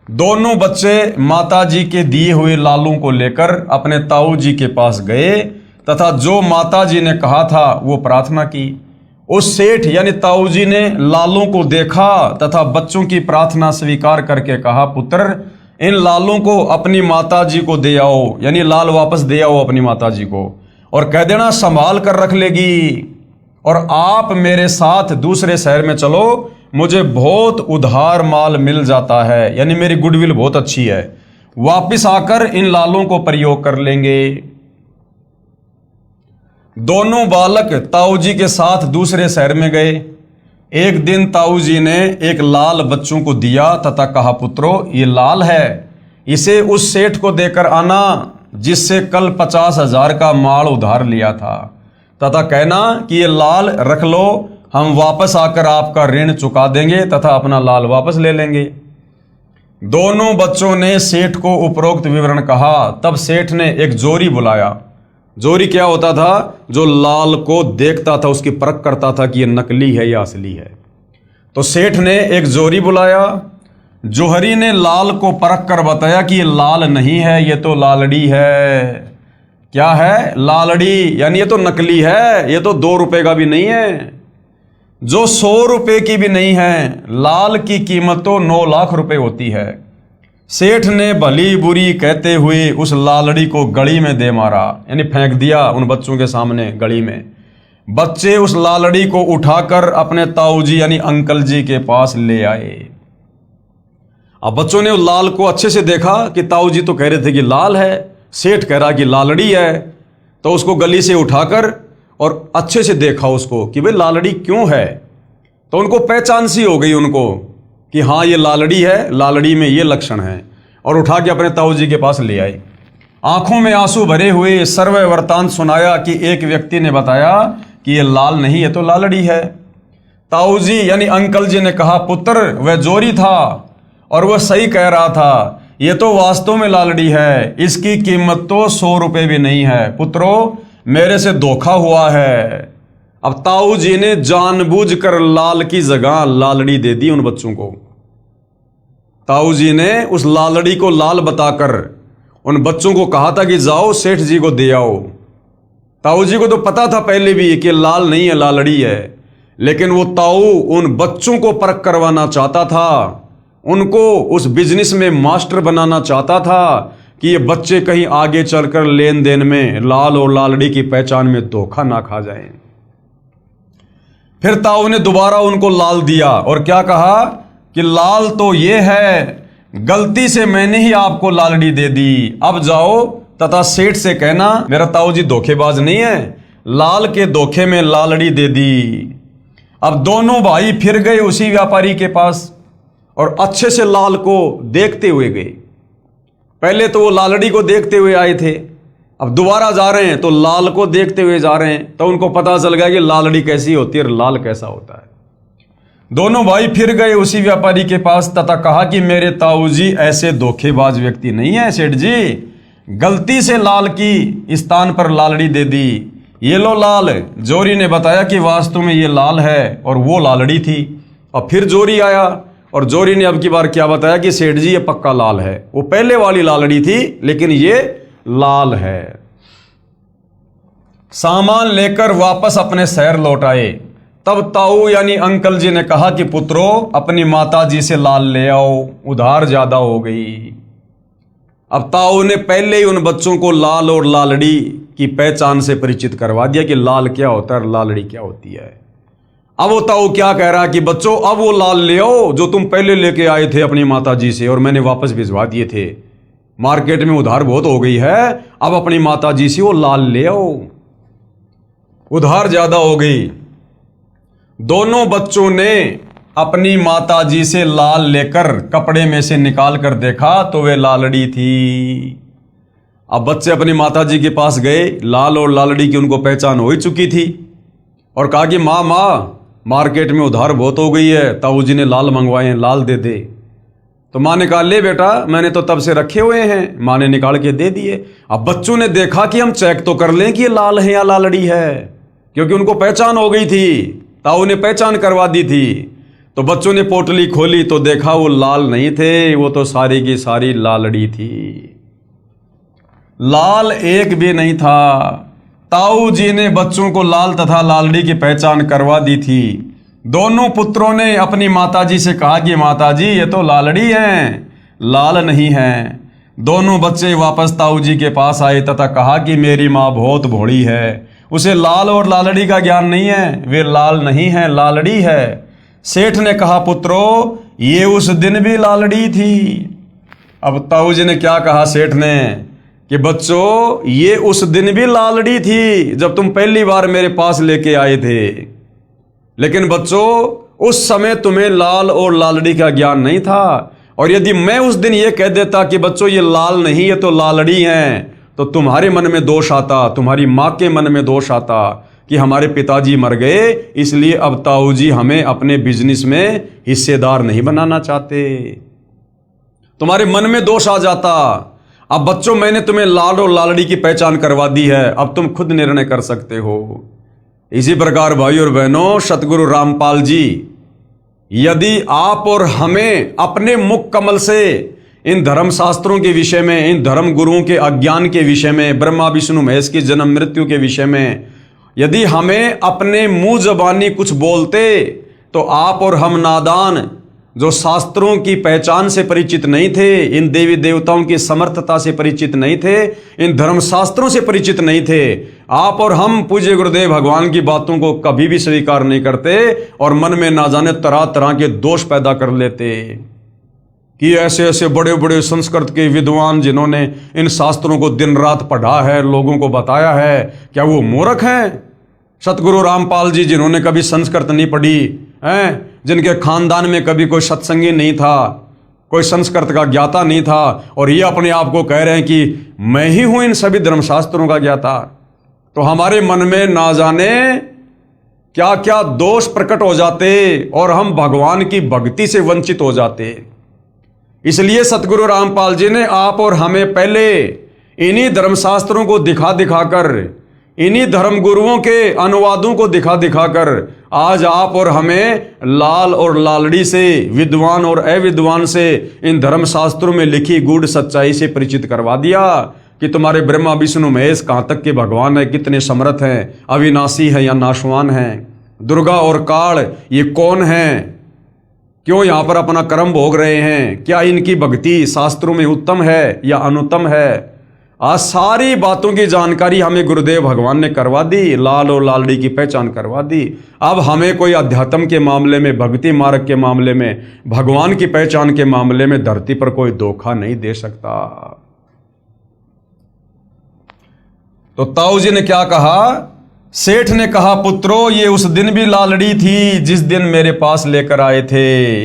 दोनों बच्चे माताजी के दिए हुए लालों को लेकर अपने ताऊ जी के पास गए तथा जो माताजी ने कहा था वो प्रार्थना की। उस सेठ यानी ताऊ जी ने लालों को देखा तथा बच्चों की प्रार्थना स्वीकार करके कहा, पुत्र इन लालों को अपनी माताजी को दे आओ, यानी लाल वापस दे आओ अपनी माताजी को और कह देना संभाल कर रख लेगी, और आप मेरे साथ दूसरे शहर में चलो, मुझे बहुत उधार माल मिल जाता है, यानी मेरी गुडविल बहुत अच्छी है, वापिस आकर इन लालों को प्रयोग कर लेंगे। दोनों बालक ताऊ जी के साथ दूसरे शहर में गए। एक दिन ताऊ जी ने एक लाल बच्चों को दिया तथा कहा, पुत्रो ये लाल है, इसे उस सेठ को देकर आना जिससे कल 50,000 का माल उधार लिया था, तथा कहना कि ये लाल रख लो, हम वापस आकर आपका ऋण चुका देंगे तथा अपना लाल वापस ले लेंगे। दोनों बच्चों ने सेठ को उपरोक्त विवरण कहा। तब सेठ ने एक जोरी बुलाया। जोरी क्या होता था? जो लाल को देखता था, उसकी परख करता था कि ये नकली है या असली है। तो सेठ ने एक जोरी बुलाया। जोहरी ने लाल को परख कर बताया कि ये लाल नहीं है, ये तो लालड़ी है। क्या है? लालड़ी, यानी ये तो नकली है, ये तो 2 रुपए का भी नहीं है, जो 100 रुपए की भी नहीं है। लाल की कीमत तो 9 लाख रुपए होती है। सेठ ने भली बुरी कहते हुए उस लालड़ी को गली में दे मारा, यानी फेंक दिया उन बच्चों के सामने गली में। बच्चे उस लालड़ी को उठाकर अपने ताऊ जी यानी अंकल जी के पास ले आए। अब बच्चों ने उस लाल को अच्छे से देखा कि ताऊ जी तो कह रहे थे कि लाल है, सेठ कह रहा कि लालड़ी है। तो उसको गली से उठाकर और अच्छे से देखा उसको कि भाई लालड़ी क्यों है। तो उनको पहचान सी हो गई उनको कि हाँ ये लालड़ी है, लालड़ी में ये लक्षण है, और उठा के अपने ताऊ जी के पास ले आए। आंखों में आंसू भरे हुए सर्व वृतांत सुनाया कि एक व्यक्ति ने बताया कि ये लाल नहीं है तो लालड़ी है। ताऊ जी यानी अंकल जी ने कहा, पुत्र वह जोरी था और वह सही कह रहा था, ये तो वास्तव में लालड़ी है, इसकी कीमत तो 100 रुपए भी नहीं है। पुत्रो मेरे से धोखा हुआ है। अब ताऊ जी ने जानबूझकर लाल की जगह लालड़ी दे दी उन बच्चों को। ताऊ जी ने उस लालड़ी को लाल बताकर उन बच्चों को कहा था कि जाओ सेठ जी को दे आओ। ताऊ जी को तो पता था पहले भी कि लाल नहीं है, लालड़ी है, लेकिन वो ताऊ उन बच्चों को परख करवाना चाहता था, उनको उस बिजनेस में मास्टर बनाना चाहता था कि ये बच्चे कहीं आगे चलकर लेन देन में लाल और लालड़ी की पहचान में धोखा ना खा जाएं। फिर ताऊ ने दोबारा उनको लाल दिया और क्या कहा कि लाल तो ये है, गलती से मैंने ही आपको लालड़ी दे दी, अब जाओ तथा सेठ से कहना मेरा ताऊ जी धोखेबाज नहीं है, लाल के धोखे में लालड़ी दे दी। अब दोनों भाई फिर गए उसी व्यापारी के पास और अच्छे से लाल को देखते हुए गए। पहले तो वो लालड़ी को देखते हुए आए थे, अब दोबारा जा रहे हैं तो लाल को देखते हुए जा रहे हैं। तो उनको पता चल गया कि लालड़ी कैसी होती है और लाल कैसा होता है। दोनों भाई फिर गए उसी व्यापारी के पास तथा कहा कि मेरे ताऊ जी ऐसे धोखेबाज व्यक्ति नहीं है सेठ जी, गलती से लाल की स्थान पर लालड़ी दे दी, ये लो लाल। जोरी ने बताया कि वास्तव में ये लाल है और वो लालड़ी थी। और फिर जोरी आया और जोरी ने अब की बार क्या बताया कि सेठ जी ये पक्का लाल है, वो पहले वाली लालड़ी थी लेकिन ये लाल है। सामान लेकर वापस अपने शहर लौट आए। तब ताऊ यानी अंकल जी ने कहा कि पुत्रो अपनी माता जी से लाल ले आओ, उधार ज्यादा हो गई। अब ताऊ ने पहले ही उन बच्चों को लाल और लालड़ी की पहचान से परिचित करवा दिया कि लाल क्या होता है और लालड़ी क्या होती है। अब वो ताऊ क्या कह रहा है कि बच्चों अब वो लाल ले आओ जो तुम पहले लेके आए थे अपनी माता जी से और मैंने वापस भिजवा दिए थे, मार्केट में उधार बहुत हो गई है, अब अपनी माता जी से वो लाल ले आओ, उधार ज्यादा हो गई। दोनों बच्चों ने अपनी माता जी से लाल लेकर कपड़े में से निकाल कर देखा तो वे लालड़ी थी। अब बच्चे अपनी माता जी के पास गए, लाल और लालड़ी की उनको पहचान हो ही चुकी थी, और कहा कि माँ मार्केट में उधार बहुत हो गई है, ताऊ जी ने लाल मंगवाए हैं, लाल दे दे। तो माँ ने कहा ले बेटा मैंने तो तब से रखे हुए हैं, माँ ने निकाल के दे दिए। अब बच्चों ने देखा कि हम चेक तो कर लें कि ये लाल है या लालड़ी है, क्योंकि उनको पहचान हो गई थी, ताऊ ने पहचान करवा दी थी। तो बच्चों ने पोटली खोली तो देखा वो लाल नहीं थे, वो तो सारी की सारी लालड़ी थी, लाल एक भी नहीं था। ताऊ जी ने बच्चों को लाल तथा लालड़ी की पहचान करवा दी थी। दोनों पुत्रों ने अपनी माताजी से कहा कि माताजी ये तो लालड़ी हैं, लाल नहीं हैं। दोनों बच्चे वापस ताऊ जी के पास आए तथा कहा कि मेरी माँ बहुत भोली है, उसे लाल और लालड़ी का ज्ञान नहीं है, वे लाल नहीं है लालड़ी है। सेठ ने कहा, पुत्रो ये उस दिन भी लालड़ी थी। अब ताऊ जी ने क्या कहा सेठ ने कि बच्चों ये उस दिन भी लालड़ी थी जब तुम पहली बार मेरे पास लेके आए थे, लेकिन बच्चों उस समय तुम्हें लाल और लालड़ी का ज्ञान नहीं था। और यदि मैं उस दिन ये कह देता कि बच्चों ये लाल नहीं ये तो लालड़ी हैं, तो तुम्हारे मन में दोष आता, तुम्हारी माँ के मन में दोष आता कि हमारे पिताजी मर गए, इसलिए अब ताऊ जी हमें अपने बिजनेस में हिस्सेदार नहीं बनाना चाहते। तुम्हारे मन में दोष आ जाता। अब बच्चों मैंने तुम्हें लाल और लालड़ी की पहचान करवा दी है, अब तुम खुद निर्णय कर सकते हो। इसी प्रकार भाई और बहनों, सतगुरु रामपाल जी यदि आप और हमें अपने मुख कमल से इन धर्म शास्त्रों के विषय में, इन धर्म गुरुओं के अज्ञान के विषय में, ब्रह्मा विष्णु महेश की जन्म मृत्यु के विषय में यदि हमें अपने मुंह जबानी कुछ बोलते, तो आप और हम नादान जो शास्त्रों की पहचान से परिचित नहीं थे, इन देवी देवताओं की समर्थता से परिचित नहीं थे, इन धर्म शास्त्रों से परिचित नहीं थे, आप और हम पूज्य गुरुदेव भगवान की बातों को कभी भी स्वीकार नहीं करते और मन में ना जाने तरह तरह के दोष पैदा कर लेते कि ऐसे ऐसे बड़े बड़े संस्कृत के विद्वान जिन्होंने इन शास्त्रों को दिन रात पढ़ा है, लोगों को बताया है, क्या वो मूर्ख हैं? सतगुरु रामपाल जी जिन्होंने कभी संस्कृत नहीं पढ़ी हैं, जिनके खानदान में कभी कोई सत्संगी नहीं था, कोई संस्कृत का ज्ञाता नहीं था, और ये अपने आप को कह रहे हैं कि मैं ही हूं इन सभी धर्मशास्त्रों का ज्ञाता, तो हमारे मन में ना जाने क्या क्या दोष प्रकट हो जाते और हम भगवान की भक्ति से वंचित हो जाते। इसलिए सतगुरु रामपाल जी ने आप और हमें पहले इन्हीं धर्मशास्त्रों को दिखा दिखाकर, इन्हीं धर्म गुरुओं के अनुवादों को दिखा दिखाकर आज आप और हमें लाल और लालड़ी से, विद्वान और अविद्वान से, इन धर्म शास्त्रों में लिखी गूढ़ सच्चाई से परिचित करवा दिया कि तुम्हारे ब्रह्मा विष्णु महेश कहाँ तक के भगवान है, कितने समर्थ हैं, अविनाशी है या नाशवान हैं, दुर्गा और काल ये कौन हैं, क्यों यहाँ पर अपना कर्म भोग रहे हैं, क्या इनकी भक्ति शास्त्रों में उत्तम है या अनुत्तम है। आज सारी बातों की जानकारी हमें गुरुदेव भगवान ने करवा दी, लाल और लालड़ी की पहचान करवा दी। अब हमें कोई अध्यात्म के मामले में, भक्ति मार्ग के मामले में, भगवान की पहचान के मामले में धरती पर कोई धोखा नहीं दे सकता। तो ताऊ जी ने क्या कहा? सेठ ने कहा, पुत्रो ये उस दिन भी लालड़ी थी जिस दिन मेरे पास लेकर आए थे।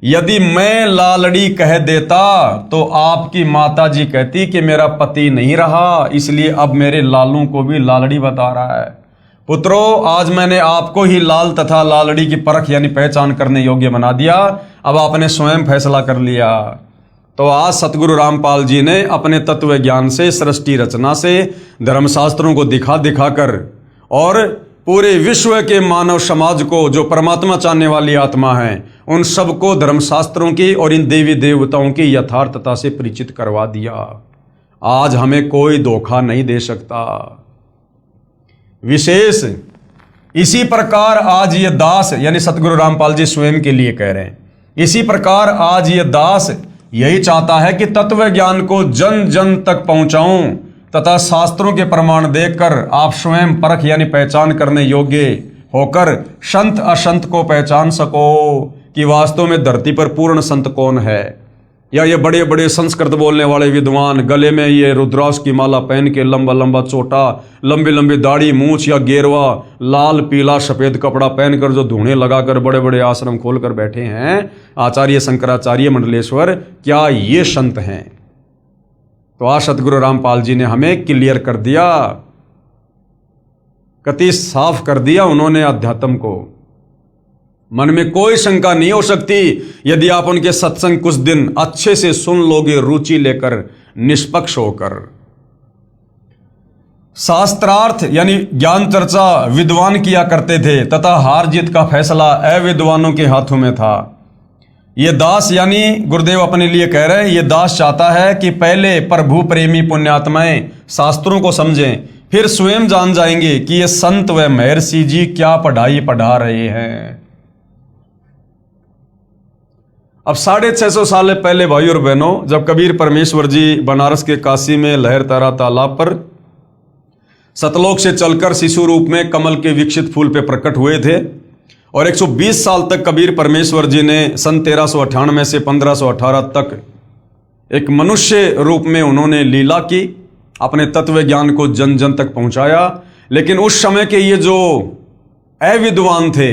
यदि मैं लालड़ी कह देता तो आपकी माता जी कहती कि मेरा पति नहीं रहा, इसलिए अब मेरे लालों को भी लालड़ी बता रहा है। पुत्रो आज मैंने आपको ही लाल तथा लालड़ी की परख यानी पहचान करने योग्य बना दिया, अब आपने स्वयं फैसला कर लिया। तो आज सतगुरु रामपाल जी ने अपने तत्व ज्ञान से, सृष्टि रचना से, धर्मशास्त्रों को दिखा दिखाकर और पूरे विश्व के मानव समाज को, जो परमात्मा चाहने वाली आत्मा है, उन सबको धर्मशास्त्रों की और इन देवी देवताओं की यथार्थता से परिचित करवा दिया। आज हमें कोई धोखा नहीं दे सकता। विशेष इसी प्रकार आज ये दास यानी सतगुरु रामपाल जी स्वयं के लिए कह रहे हैं, इसी प्रकार आज ये दास यही चाहता है कि तत्व ज्ञान को जन जन तक पहुंचाऊं तथा शास्त्रों के प्रमाण देखकर आप स्वयं परख यानी पहचान करने योग्य होकर संत असंत को पहचान सको कि वास्तव में धरती पर पूर्ण संत कौन है। या ये बड़े बड़े संस्कृत बोलने वाले विद्वान गले में ये रुद्राक्ष की माला पहन के, लंबा लंबा चोटा, लंबी लंबी दाढ़ी, मूछ या गेरवा, लाल पीला सफेद कपड़ा पहनकर जो धूणे लगाकर बड़े बड़े आश्रम खोलकर बैठे हैं आचार्य शंकराचार्य मंडलेश्वर, क्या ये संत हैं? तो आज सतगुरु रामपाल जी ने हमें क्लियर कर दिया, कति साफ कर दिया उन्होंने अध्यात्म को। मन में कोई शंका नहीं हो सकती यदि आप उनके सत्संग कुछ दिन अच्छे से सुन लोगे, रुचि लेकर, निष्पक्ष होकर। शास्त्रार्थ यानी ज्ञान चर्चा विद्वान किया करते थे तथा हार जीत का फैसला अविद्वानों के हाथों में था। ये दास यानी गुरुदेव अपने लिए कह रहे हैं, ये दास चाहता है कि पहले प्रभु प्रेमी पुण्यात्माएं शास्त्रों को समझें, फिर स्वयं जान जाएंगे कि ये संत व महर्षि जी क्या पढ़ाई पढ़ा रहे हैं। अब 650 साल पहले भाई और बहनों, जब कबीर परमेश्वर जी बनारस के काशी में लहरतारा तालाब पर सतलोक से चलकर शिशु रूप में कमल के विकसित फूल पे प्रकट हुए थे और 120 साल तक कबीर परमेश्वर जी ने सन 1398 से 1518 तक एक मनुष्य रूप में उन्होंने लीला की, अपने तत्व ज्ञान को जन जन तक पहुंचाया। लेकिन उस समय के ये जो अविद्वान थे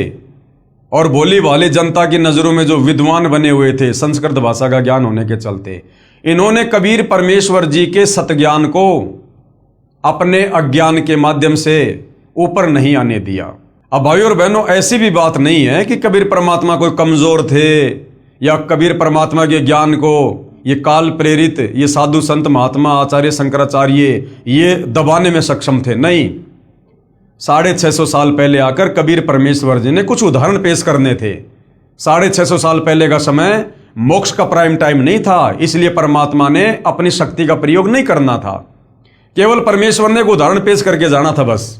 और भोली भाली जनता की नजरों में जो विद्वान बने हुए थे संस्कृत भाषा का ज्ञान होने के चलते, इन्होंने कबीर परमेश्वर जी के सतज्ञान को अपने अज्ञान के माध्यम से ऊपर नहीं आने दिया। अब भाइयों और बहनों, ऐसी भी बात नहीं है कि कबीर परमात्मा कोई कमजोर थे या कबीर परमात्मा के ज्ञान को ये काल प्रेरित, ये साधु संत महात्मा आचार्य शंकराचार्य ये दबाने में सक्षम थे। नहीं, 650 साल पहले आकर कबीर परमेश्वर जी ने कुछ उदाहरण पेश करने थे। 650 साल पहले का समय मोक्ष का प्राइम टाइम नहीं था, इसलिए परमात्मा ने अपनी शक्ति का प्रयोग नहीं करना था। केवल परमेश्वर ने एक उदाहरण पेश करके जाना था बस,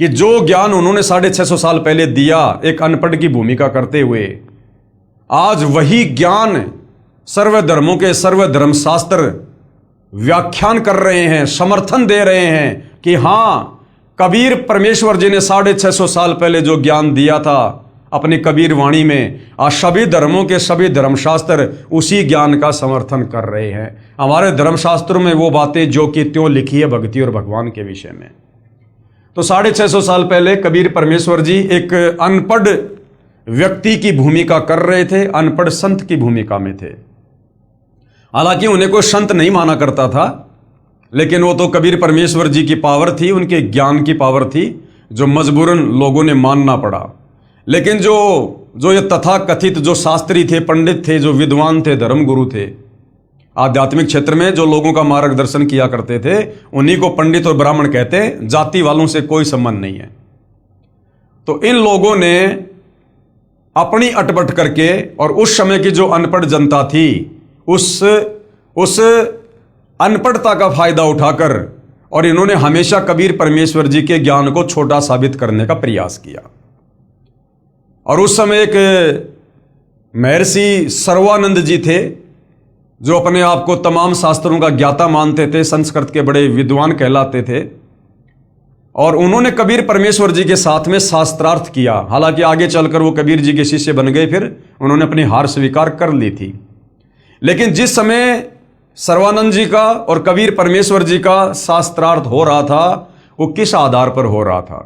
कि जो ज्ञान उन्होंने 650 साल पहले दिया एक अनपढ़ की भूमिका करते हुए, आज वही ज्ञान सर्वधर्मों के सर्वधर्म शास्त्र व्याख्यान कर रहे हैं, समर्थन दे रहे हैं कि हां, कबीर परमेश्वर जी ने 650 साल पहले जो ज्ञान दिया था अपनी कबीर वाणी में, आज सभी धर्मों के सभी धर्मशास्त्र उसी ज्ञान का समर्थन कर रहे हैं। हमारे धर्मशास्त्रों में वो बातें जो कि त्यों लिखी है भक्ति और भगवान के विषय में। तो 650 साल पहले कबीर परमेश्वर जी एक अनपढ़ व्यक्ति की भूमिका कर रहे थे, अनपढ़ संत की भूमिका में थे। हालांकि उन्हें कोई संत नहीं माना करता था, लेकिन वो तो कबीर परमेश्वर जी की पावर थी, उनके ज्ञान की पावर थी, जो मजबूरन लोगों ने मानना पड़ा। लेकिन जो ये तथा कथित जो शास्त्री थे, पंडित थे, जो विद्वान थे, धर्मगुरु थे, आध्यात्मिक क्षेत्र में जो लोगों का मार्गदर्शन किया करते थे, उन्हीं को पंडित और ब्राह्मण कहते हैं। जाति वालों से कोई संबंध नहीं है। तो इन लोगों ने अपनी अटपट करके और उस समय की जो अनपढ़ जनता थी उस अनपढ़ता का फायदा उठाकर और इन्होंने हमेशा कबीर परमेश्वर जी के ज्ञान को छोटा साबित करने का प्रयास किया। और उस समय एक महर्षि सर्वानंद जी थे, जो अपने आप को तमाम शास्त्रों का ज्ञाता मानते थे, संस्कृत के बड़े विद्वान कहलाते थे, और उन्होंने कबीर परमेश्वर जी के साथ में शास्त्रार्थ किया। हालांकि आगे चलकर वो कबीर जी के शिष्य बन गए, फिर उन्होंने अपनी हार स्वीकार कर ली थी। लेकिन जिस समय सर्वानंद जी का और कबीर परमेश्वर जी का शास्त्रार्थ हो रहा था, वो किस आधार पर हो रहा था?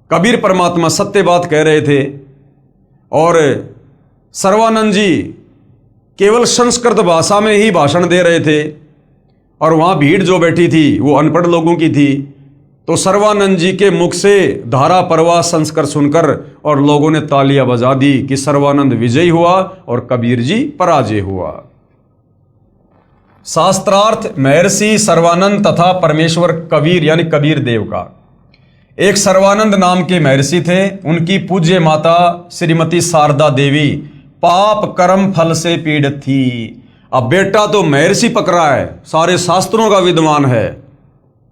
कबीर परमात्मा सत्य बात कह रहे थे और सर्वानंद जी केवल संस्कृत भाषा में ही भाषण दे रहे थे, और वहां भीड़ जो बैठी थी वो अनपढ़ लोगों की थी। तो सर्वानंद जी के मुख से धारा प्रवाह संस्कृत सुनकर और लोगों ने तालियां बजा दी कि सर्वानंद विजयी हुआ और कबीर जी पराजय हुआ। शास्त्रार्थ महर्षि सर्वानंद तथा परमेश्वर कबीर यानी कबीर देव का। एक सर्वानंद नाम के महर्षि थे, उनकी पूज्य माता श्रीमती शारदा देवी पाप कर्म फल से पीड़ित थी। अब बेटा तो महर्षि पकड़ा है, सारे शास्त्रों का विद्वान है,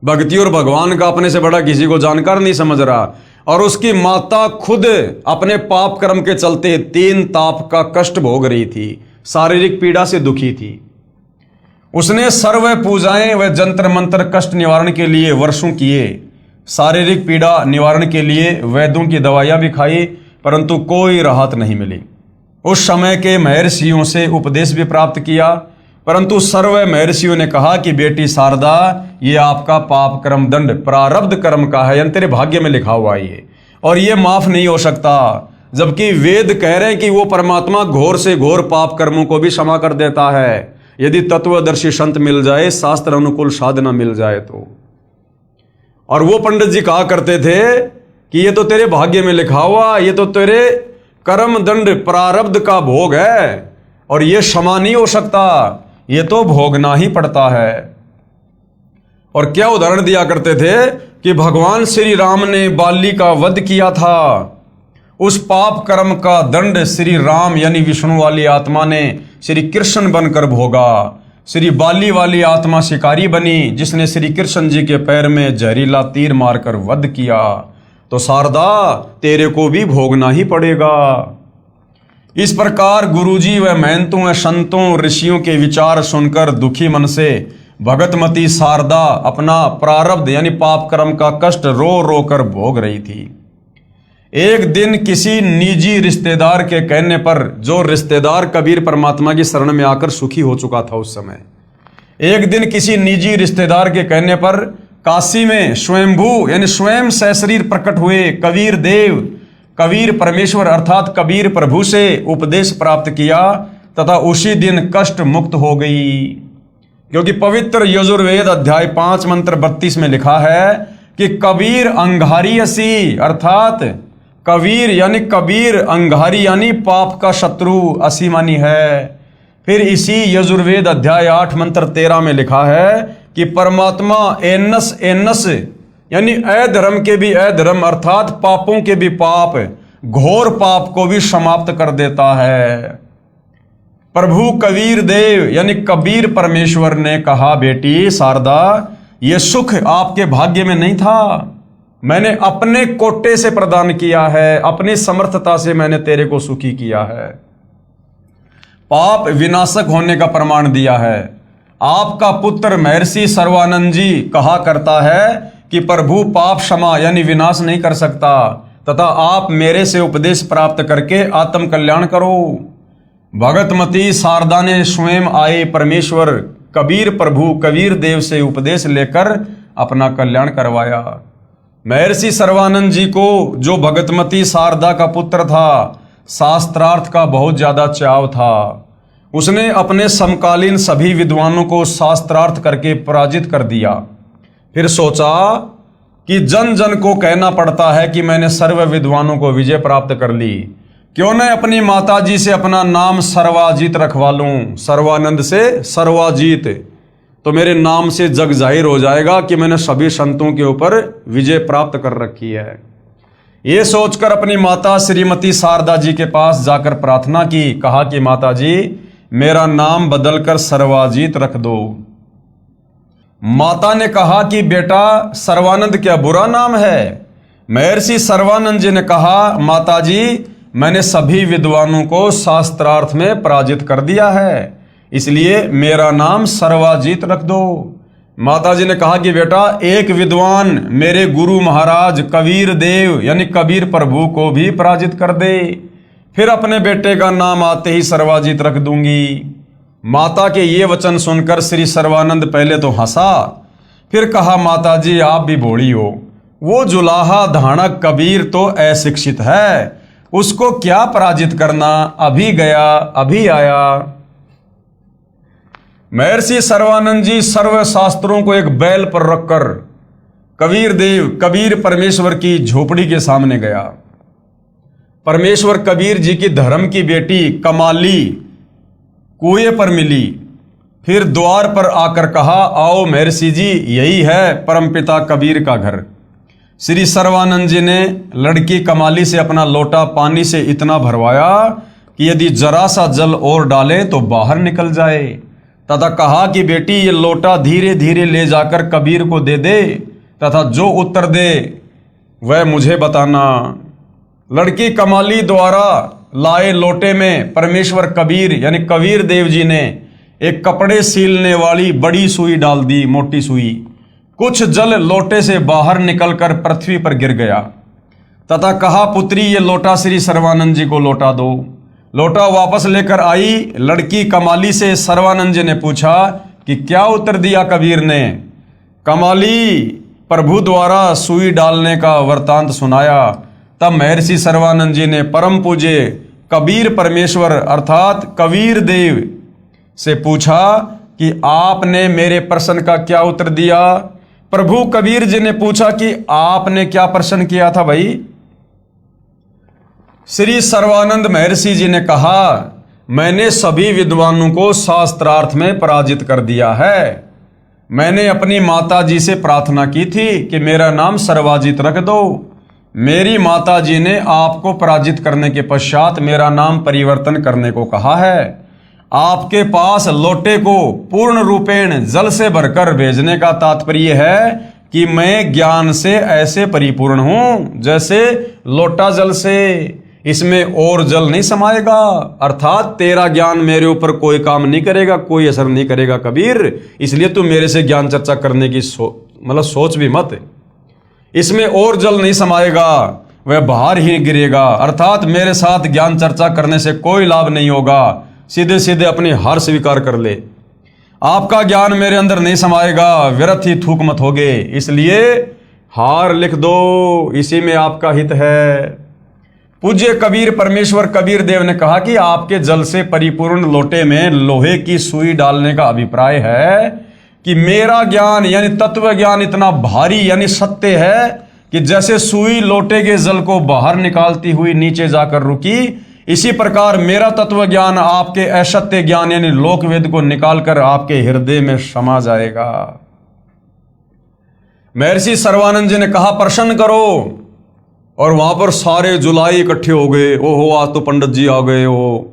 भक्ति और भगवान का अपने से बड़ा किसी को जानकार नहीं समझ रहा, और उसकी माता खुद अपने पाप कर्म के चलते 3 ताप का कष्ट भोग रही थी, शारीरिक पीड़ा से दुखी थी। उसने सर्व पूजाएं व जंत्र मंत्र कष्ट निवारण के लिए वर्षों किए, शारीरिक पीड़ा निवारण के लिए वैद्यों की दवाइयां भी खाई, परंतु कोई राहत नहीं मिली। उस समय के महर्षियों से उपदेश भी प्राप्त किया, परंतु सर्व महर्षियों ने कहा कि बेटी शारदा, ये आपका पाप कर्म दंड प्रारब्ध कर्म का है, यानी तेरे भाग्य में लिखा हुआ है ये, और ये माफ नहीं हो सकता। जबकि वेद कह रहे हैं कि वो परमात्मा घोर से घोर पाप कर्मों को भी क्षमा कर देता है, यदि तत्वदर्शी संत मिल जाए, शास्त्र अनुकूल साधना मिल जाए तो। और वो पंडित जी कहा करते थे कि ये तो तेरे भाग्य में लिखा हुआ, ये तो तेरे कर्म दंड प्रारब्ध का भोग है, और ये क्षमा नहीं हो सकता, ये तो भोगना ही पड़ता है। और क्या उदाहरण दिया करते थे कि भगवान श्री राम ने बाली का वध किया था, उस पाप कर्म का दंड श्री राम यानी विष्णु वाली आत्मा ने श्री कृष्ण बनकर भोगा। श्री बाली वाली आत्मा शिकारी बनी, जिसने श्री कृष्ण जी के पैर में जहरीला तीर मारकर वध किया। तो शारदा, तेरे को भी भोगना ही पड़ेगा। इस प्रकार गुरुजी व महंतों व संतों ऋषियों के विचार सुनकर दुखी मन से भगतमती शारदा अपना प्रारब्ध यानी पाप कर्म का कष्ट रो रो कर भोग रही थी। एक दिन किसी निजी रिश्तेदार के कहने पर, जो रिश्तेदार कबीर परमात्मा की शरण में आकर सुखी हो चुका था उस समय, एक दिन किसी निजी रिश्तेदार के कहने पर काशी में स्वयंभू यानी स्वयं सशरीर प्रकट हुए कबीर देव, कबीर परमेश्वर अर्थात कबीर प्रभु से उपदेश प्राप्त किया तथा उसी दिन कष्ट मुक्त हो गई। क्योंकि पवित्र यजुर्वेद अध्याय 5 मंत्र 32 में लिखा है कि कबीर अंगारी असी, अर्थात कबीर यानी कबीर अंगारी यानी पाप का शत्रु असी मानी है। फिर इसी यजुर्वेद अध्याय 8 मंत्र 13 में लिखा है कि परमात्मा एनस एनस यानी अधर्म के भी अधर्म अर्थात पापों के भी पाप, घोर पाप को भी समाप्त कर देता है। प्रभु कबीर देव यानी कबीर परमेश्वर ने कहा, बेटी शारदा, यह सुख आपके भाग्य में नहीं था, मैंने अपने कोटे से प्रदान किया है, अपनी समर्थता से मैंने तेरे को सुखी किया है। पाप विनाशक होने का प्रमाण दिया है। आपका पुत्र महर्षि सर्वानंद जी कहा करता है कि प्रभु पाप क्षमा यानी विनाश नहीं कर सकता, तथा आप मेरे से उपदेश प्राप्त करके आत्म कल्याण करो। भगतमती शारदा ने स्वयं आए परमेश्वर कबीर प्रभु कबीर देव से उपदेश लेकर अपना कल्याण करवाया। महर्षि सर्वानंद जी को, जो भगतमती शारदा का पुत्र था, शास्त्रार्थ का बहुत ज्यादा चाव था। उसने अपने समकालीन सभी विद्वानों को शास्त्रार्थ करके पराजित कर दिया। फिर सोचा कि जन जन को कहना पड़ता है कि मैंने सर्व विद्वानों को विजय प्राप्त कर ली, क्यों न अपनी माताजी से अपना नाम सर्वाजीत रखवा लूं। सर्वानंद से सर्वाजीत, तो मेरे नाम से जग जाहिर हो जाएगा कि मैंने सभी संतों के ऊपर विजय प्राप्त कर रखी है। ये सोचकर अपनी माता श्रीमती शारदा जी के पास जाकर प्रार्थना की, कहा कि माता जी, मेरा नाम बदलकर सर्वाजीत रख दो। माता ने कहा कि बेटा, सर्वानंद क्या बुरा नाम है? महर्षि सर्वानंद जी ने कहा, माता जी, मैंने सभी विद्वानों को शास्त्रार्थ में पराजित कर दिया है, इसलिए मेरा नाम सर्वाजीत रख दो। माताजी ने कहा कि बेटा, एक विद्वान मेरे गुरु महाराज कबीर देव यानी कबीर प्रभु को भी पराजित कर दे, फिर अपने बेटे का नाम आते ही सर्वाजीत रख दूंगी। माता के ये वचन सुनकर श्री सर्वानंद पहले तो हंसा, फिर कहा, माताजी आप भी भोली हो, वो जुलाहा धानक कबीर तो अशिक्षित है, उसको क्या पराजित करना, अभी गया अभी आया। महर्षि सर्वानंद जी सर्व शास्त्रों को एक बैल पर रखकर कबीर देव कबीर परमेश्वर की झोपड़ी के सामने गया। परमेश्वर कबीर जी की धर्म की बेटी कमाली कुएं पर मिली। फिर द्वार पर आकर कहा, आओ महर्षि जी, यही है परमपिता कबीर का घर। श्री सर्वानंद जी ने लड़की कमाली से अपना लोटा पानी से इतना भरवाया कि यदि जरा सा जल और डाले तो बाहर निकल जाए, तथा कहा कि बेटी, ये लोटा धीरे धीरे ले जाकर कबीर को दे दे, तथा जो उत्तर दे वह मुझे बताना। लड़की कमाली द्वारा लाए लोटे में परमेश्वर कबीर यानी कबीर देव जी ने एक कपड़े सीलने वाली बड़ी सुई डाल दी, मोटी सुई। कुछ जल लोटे से बाहर निकलकर पृथ्वी पर गिर गया, तथा कहा, पुत्री, ये लोटा श्री सर्वानंद जी को लौटा दो। लोटा वापस लेकर आई लड़की कमाली से सर्वानंद जी ने पूछा कि क्या उत्तर दिया कबीर ने? कमाली प्रभु द्वारा सुई डालने का वृतांत सुनाया। तब महर्षि सर्वानंद जी ने परम पूज्य कबीर परमेश्वर अर्थात कबीर देव से पूछा कि आपने मेरे प्रश्न का क्या उत्तर दिया? प्रभु कबीर जी ने पूछा कि आपने क्या प्रश्न किया था भाई? श्री सर्वानंद महर्षि जी ने कहा, मैंने सभी विद्वानों को शास्त्रार्थ में पराजित कर दिया है। मैंने अपनी माता जी से प्रार्थना की थी कि मेरा नाम सर्वाजीत रख दो। मेरी माता जी ने आपको पराजित करने के पश्चात मेरा नाम परिवर्तन करने को कहा है। आपके पास लोटे को पूर्ण रूपेण जल से भरकर भेजने का तात्पर्य है कि मैं ज्ञान से ऐसे परिपूर्ण हूं जैसे लोटा जल से, इसमें और जल नहीं समाएगा, अर्थात तेरा ज्ञान मेरे ऊपर कोई काम नहीं करेगा, कोई असर नहीं करेगा कबीर, इसलिए तू मेरे से ज्ञान चर्चा करने की सोच भी मत। इसमें और जल नहीं समाएगा। वह बाहर ही गिरेगा। अर्थात मेरे साथ ज्ञान चर्चा करने से कोई लाभ नहीं होगा, सीधे सीधे अपनी हार स्वीकार कर ले। आपका ज्ञान मेरे अंदर नहीं समाएगा, व्यर्थ ही थूक मत होगे, इसलिए हार लिख दो, इसी में आपका हित है। पूज्य कबीर परमेश्वर कबीर देव ने कहा कि आपके जल से परिपूर्ण लोटे में लोहे की सुई डालने का अभिप्राय है कि मेरा ज्ञान यानी तत्व ज्ञान इतना भारी यानी सत्य है कि जैसे सुई लोटे के जल को बाहर निकालती हुई नीचे जाकर रुकी, इसी प्रकार मेरा तत्व ज्ञान आपके असत्य ज्ञान यानी लोकवेद को निकालकर आपके हृदय में समा जाएगा। महर्षि सर्वानंद जी ने कहा प्रश्न करो, और वहां पर सारे जुलाई इकट्ठे हो गए। ओहो आज तो पंडित जी आ गए हो।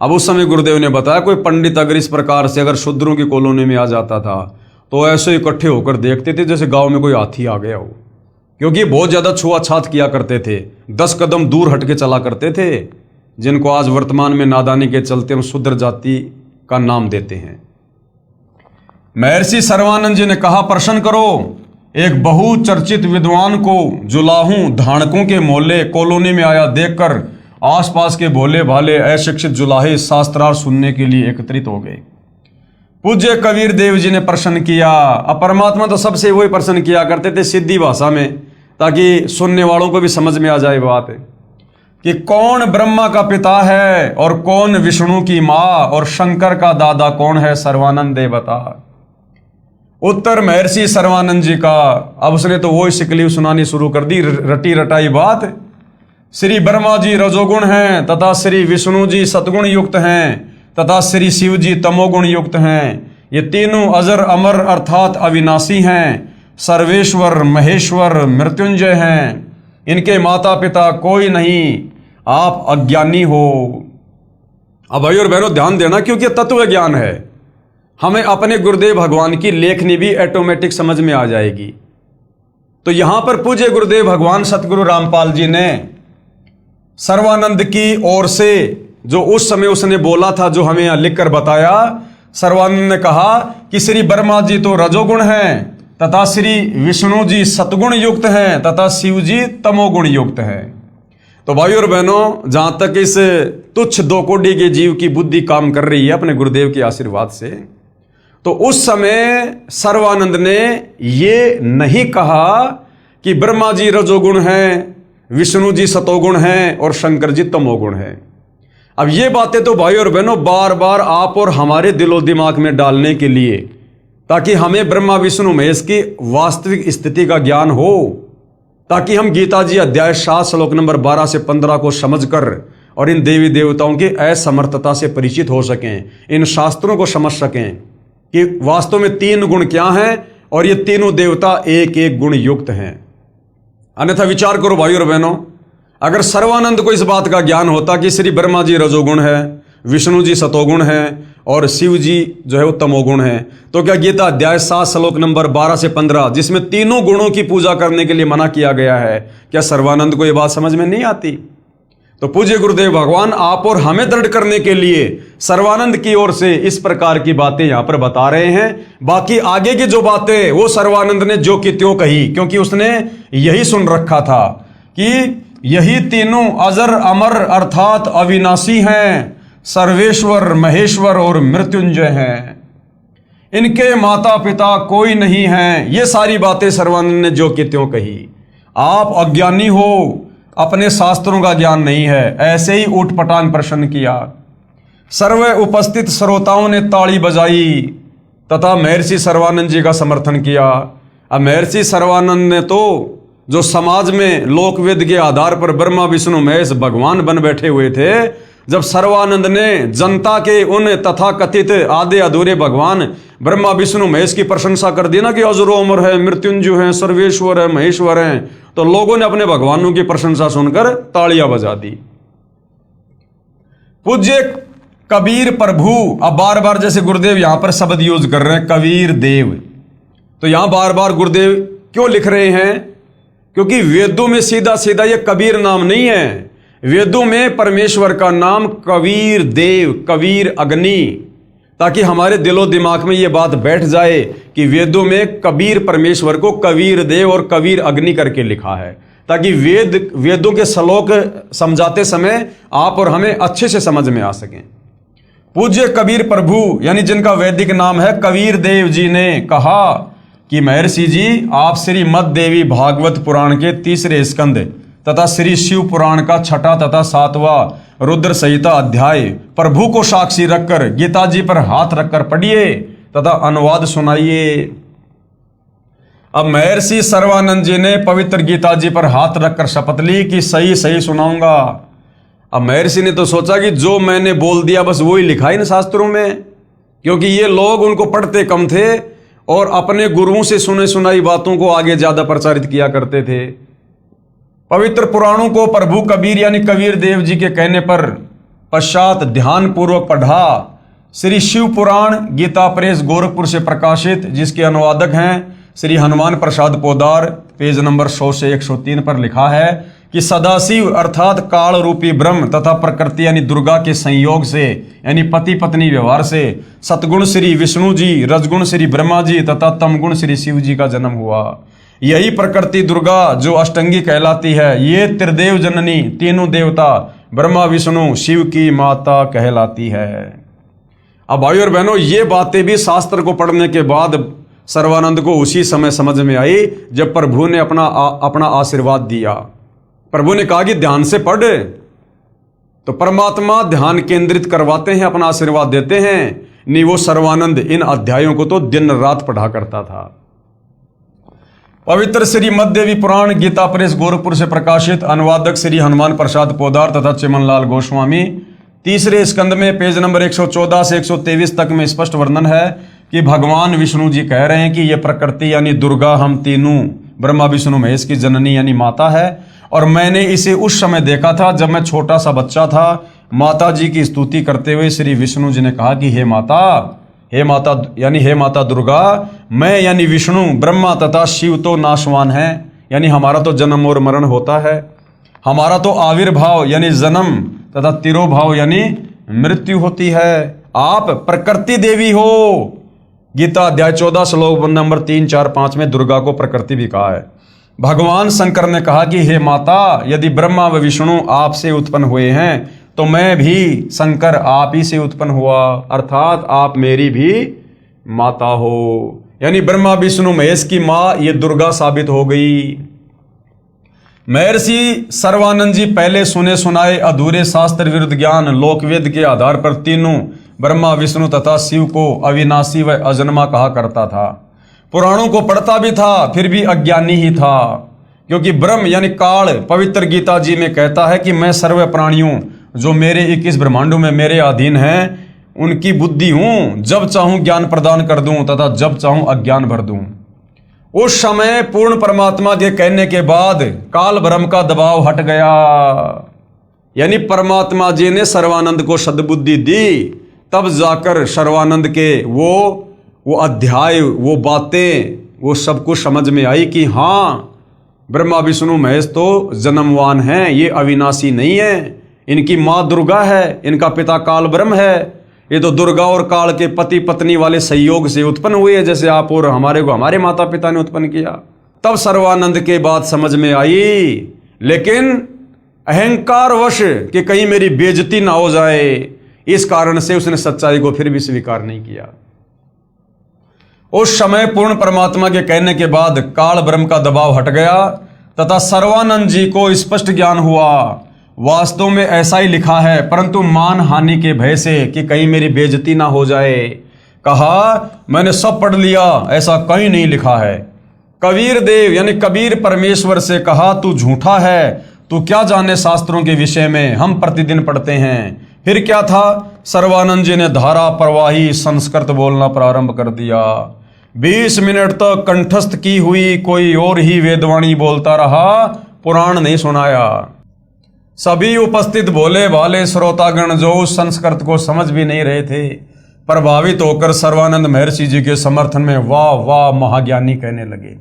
अब उस समय गुरुदेव ने बताया कोई पंडित अगर इस प्रकार से अगर शूद्रों की कॉलोनी में आ जाता था तो ऐसे इकट्ठे होकर देखते थे जैसे गांव में कोई हाथी आ गया हो, क्योंकि बहुत ज्यादा छुआछात किया करते थे, 10 कदम दूर हटके चला करते थे, जिनको आज वर्तमान में नादानी के चलते हम शूद्र जाति का नाम देते हैं। महर्षि सर्वानंद जी ने कहा प्रश्न करो, एक बहुचर्चित विद्वान को जुलाहू धानकों के मोहल्ले कॉलोनी में आया देखकर आसपास के भोले भाले अशिक्षित जुलाहे शास्त्रार्थ सुनने के लिए एकत्रित हो गए। पूज्य कबीर देव जी ने प्रश्न किया। अब परमात्मा तो सबसे वही प्रश्न किया करते थे सीधी भाषा में, ताकि सुनने वालों को भी समझ में आ जाए बात कि कौन ब्रह्मा का पिता है और कौन विष्णु की माँ और शंकर का दादा कौन है, सर्वानंद दे बता। उत्तर महर्षि सर्वानंद जी का। अब उसने तो वो शिकली सुनानी शुरू कर दी, रटी रटाई बात। श्री ब्रह्मा जी रजोगुण हैं तथा श्री विष्णु जी सतगुण युक्त हैं तथा श्री शिव जी तमोगुण युक्त हैं। ये तीनों अजर अमर अर्थात अविनाशी हैं, सर्वेश्वर महेश्वर मृत्युंजय हैं। इनके माता पिता कोई नहीं, आप अज्ञानी हो। अब भाई और बहनों ध्यान देना, क्योंकि तत्व ज्ञान है, हमें अपने गुरुदेव भगवान की लेखनी भी ऑटोमेटिक समझ में आ जाएगी। तो यहां पर पूज्य गुरुदेव भगवान सतगुरु रामपाल जी ने सर्वानंद की ओर से जो उस समय उसने बोला था, जो हमें यहां लिखकर बताया, सर्वानंद ने कहा कि श्री ब्रह्मा जी तो रजोगुण हैं तथा श्री विष्णु जी सतगुण युक्त हैं तथा शिव जी तमोगुण युक्त हैं। तो भाई और बहनों, जहां तक इस तुच्छ दो कोटि के जीव की बुद्धि काम कर रही है अपने गुरुदेव के आशीर्वाद से, तो उस समय सर्वानंद ने ये नहीं कहा कि ब्रह्मा जी रजोगुण हैं, विष्णु जी सतोगुण हैं और शंकर जी तमोगुण हैं। अब ये बातें तो भाई और बहनों बार बार आप और हमारे दिलो दिमाग में डालने के लिए, ताकि हमें ब्रह्मा विष्णु महेश की वास्तविक स्थिति का ज्ञान हो, ताकि हम गीता जी अध्याय 7 श्लोक नंबर 12 से 15 को समझकर और इन देवी देवताओं की असमर्थता से परिचित हो सकें, इन शास्त्रों को समझ सकें कि वास्तव में 3 गुण क्या हैं और ये तीनों देवता एक एक गुण युक्त हैं। अन्यथा विचार करो भाई और बहनों, अगर सर्वानंद को इस बात का ज्ञान होता कि श्री ब्रह्मा जी रजोगुण है, विष्णु जी सतोगुण हैं और शिव जी जो है वो तमोगुण हैं, तो क्या गीता अध्याय 7 श्लोक नंबर 12 से 15 जिसमें तीनों गुणों की पूजा करने के लिए मना किया गया है, क्या सर्वानंद को ये बात समझ में नहीं आती? तो पूज्य गुरुदेव भगवान आप और हमें दृढ़ करने के लिए सर्वानंद की ओर से इस प्रकार की बातें यहां पर बता रहे हैं। बाकी आगे की जो बातें वो सर्वानंद ने जो की त्यों कही, क्योंकि उसने यही सुन रखा था कि यही तीनों अजर अमर अर्थात अविनाशी हैं, सर्वेश्वर महेश्वर और मृत्युंजय हैं, इनके माता पिता कोई नहीं है। ये सारी बातें सर्वानंद ने जो की त्यों कही। आप अज्ञानी हो, अपने शास्त्रों का ज्ञान नहीं है, ऐसे ही ऊट पटांग प्रश्न किया। सर्व उपस्थित श्रोताओं ने ताली बजाई तथा महर्षि सर्वानंद जी का समर्थन किया। अब महर्षि सर्वानंद ने तो जो समाज में लोकवेद के आधार पर ब्रह्मा विष्णु महेश भगवान बन बैठे हुए थे, जब सर्वानंद ने जनता के उन तथाकथित आधे अधूरे भगवान ब्रह्मा विष्णु महेश की प्रशंसा कर दी ना कि अजरो अमर है, मृत्युंजय है, सर्वेश्वर है, महेश्वर है, तो लोगों ने अपने भगवानों की प्रशंसा सुनकर तालियां बजा दी। पूज्य कबीर प्रभु, अब बार बार जैसे गुरुदेव यहां पर शब्द यूज कर रहे हैं कबीर देव, तो यहां बार बार गुरुदेव क्यों लिख रहे हैं? क्योंकि वेदों में सीधा सीधा ये कबीर नाम नहीं है। वेदों में परमेश्वर का नाम कबीर देव, कबीर अग्नि, ताकि हमारे दिलो दिमाग में ये बात बैठ जाए कि वेदों में कबीर परमेश्वर को कबीर देव और कबीर अग्नि करके लिखा है, ताकि वेदों के श्लोक समझाते समय आप और हमें अच्छे से समझ में आ सकें। पूज्य कबीर प्रभु यानी जिनका वैदिक नाम है कबीर देव जी ने कहा कि महर्षि जी आप श्री मद देवी भागवत पुराण के 3 स्कंद तथा श्री शिव पुराण का 6 तथा 7वां रुद्र संहिता अध्याय प्रभु को साक्षी रखकर गीता जी पर हाथ रखकर पढ़िए तथा अनुवाद सुनाइए। अब महर्षि सर्वानंद जी ने पवित्र गीता जी पर हाथ रखकर शपथ ली कि सही सही सुनाऊंगा। अब महर्षि ने तो सोचा कि जो मैंने बोल दिया बस वही लिखा इन शास्त्रों में, क्योंकि ये लोग उनको पढ़ते कम थे और अपने गुरुओं से सुने सुनाई बातों को आगे ज्यादा प्रचारित किया करते थे। पवित्र पुराणों को प्रभु कबीर यानी कबीर देव जी के कहने पर पश्चात ध्यान पूर्वक पढ़ा। श्री शिव पुराण गीता प्रेस गोरखपुर से प्रकाशित, जिसके अनुवादक हैं श्री हनुमान प्रसाद पोदार, पेज नंबर 100 से 103 पर लिखा है कि सदाशिव अर्थात काल रूपी ब्रह्म तथा प्रकृति यानी दुर्गा के संयोग से यानी पति पत्नी व्यवहार से सतगुण श्री विष्णु जी, रजगुण श्री ब्रह्मा जी तथा तमगुण श्री शिव जी का जन्म हुआ। यही प्रकृति दुर्गा जो अष्टंगी कहलाती है, ये त्रिदेव जननी तीनों देवता ब्रह्मा विष्णु शिव की माता कहलाती है। अब भाई और बहनों, ये बातें भी शास्त्र को पढ़ने के बाद सर्वानंद को उसी समय समझ में आई जब प्रभु ने अपना आशीर्वाद दिया। प्रभु ने कहा कि ध्यान से पढ़, तो परमात्मा ध्यान केंद्रित करवाते हैं, अपना आशीर्वाद देते हैं। नहीं, वो सर्वानंद इन अध्यायों को तो दिन रात पढ़ा करता था। पवित्र श्री मददेवी पुराण गीता प्रेस गोरखपुर से प्रकाशित, अनुवादक श्री हनुमान प्रसाद पोदार तथा चिमनलाल गोस्वामी, 3 स्कंद में पेज नंबर 114 से 123 तक में स्पष्ट वर्णन है कि भगवान विष्णु जी कह रहे हैं कि यह प्रकृति यानी दुर्गा हम तीनों ब्रह्मा विष्णु महेश की जननी यानी माता है, और मैंने इसे उस समय देखा था जब मैं छोटा सा बच्चा था। माता जी की स्तुति करते हुए श्री विष्णु जी ने कहा कि हे माता यानी हे माता दुर्गा, मैं यानी विष्णु ब्रह्मा तथा शिव तो नाशवान है, यानी हमारा तो जन्म और मरण होता है, हमारा तो आविर्भाव यानी जन्म तथा तिरोभाव यानी मृत्यु होती है। आप प्रकृति देवी हो। गीता अध्याय 14 श्लोक नंबर 3, 4, 5 में दुर्गा को प्रकृति भी कहा है। भगवान शंकर ने कहा कि हे माता, यदि ब्रह्मा व विष्णु आपसे उत्पन्न हुए हैं तो मैं भी शंकर आप ही से उत्पन्न हुआ, अर्थात आप मेरी भी माता हो। यानी ब्रह्मा विष्णु महेश की मां ये दुर्गा साबित हो गई। महर्षि सर्वानंद जी पहले सुने सुनाए अधूरे शास्त्र विरुद्ध ज्ञान लोकवेद के आधार पर तीनों ब्रह्मा विष्णु तथा शिव को अविनाशी व अजन्मा कहा करता था। पुराणों को पढ़ता भी था, फिर भी अज्ञानी ही था, क्योंकि ब्रह्म यानी काल पवित्र गीता जी में कहता है कि मैं सर्व प्राणियों जो मेरे 21 ब्रह्मांडों में मेरे अधीन हैं उनकी बुद्धि हूं, जब चाहूं ज्ञान प्रदान कर दूं तथा जब चाहूं अज्ञान भर दूं। उस समय पूर्ण परमात्मा के कहने के बाद काल ब्रह्म का दबाव हट गया, यानी परमात्मा जी ने सर्वानंद को सद्बुद्धि दी, तब जाकर सर्वानंद के वो अध्याय, वो बातें, वो सब कुछ समझ में आई कि हाँ, ब्रह्मा विष्णु महेश तो जन्मवान हैं, ये अविनाशी नहीं है, इनकी माँ दुर्गा है, इनका पिता काल ब्रह्म है, ये तो दुर्गा और काल के पति पत्नी वाले संयोग से उत्पन्न हुए हैं, जैसे आप और हमारे को हमारे माता पिता ने उत्पन्न किया। तब सर्वानंद के बात समझ में आई, लेकिन अहंकारवश कि कहीं मेरी बेइज्जती ना हो जाए, इस कारण से उसने सच्चाई को फिर भी स्वीकार नहीं किया। उस समय पूर्ण परमात्मा के कहने के बाद काल ब्रह्म का दबाव हट गया तथा सर्वानंद जी को स्पष्ट ज्ञान हुआ। वास्तव में ऐसा ही लिखा है, परंतु मान हानि के भय से कि कहीं मेरी बेइज्जती ना हो जाए, कहा मैंने सब पढ़ लिया, ऐसा कहीं नहीं लिखा है। कबीर देव यानी कबीर परमेश्वर से कहा तू झूठा है, तू क्या जाने शास्त्रों के विषय में, हम प्रतिदिन पढ़ते हैं। फिर क्या था, सर्वानंद जी ने धारा प्रवाही संस्कृत बोलना प्रारंभ कर दिया। 20 मिनट तक कंठस्थ की हुई कोई और ही वेदवाणी बोलता रहा, पुराण नहीं सुनाया। सभी उपस्थित भोले भाले श्रोतागण जो उस संस्कृत को समझ भी नहीं रहे थे, प्रभावित होकर सर्वानंद महर्षि जी के समर्थन में वाह वाह महाज्ञानी कहने लगे।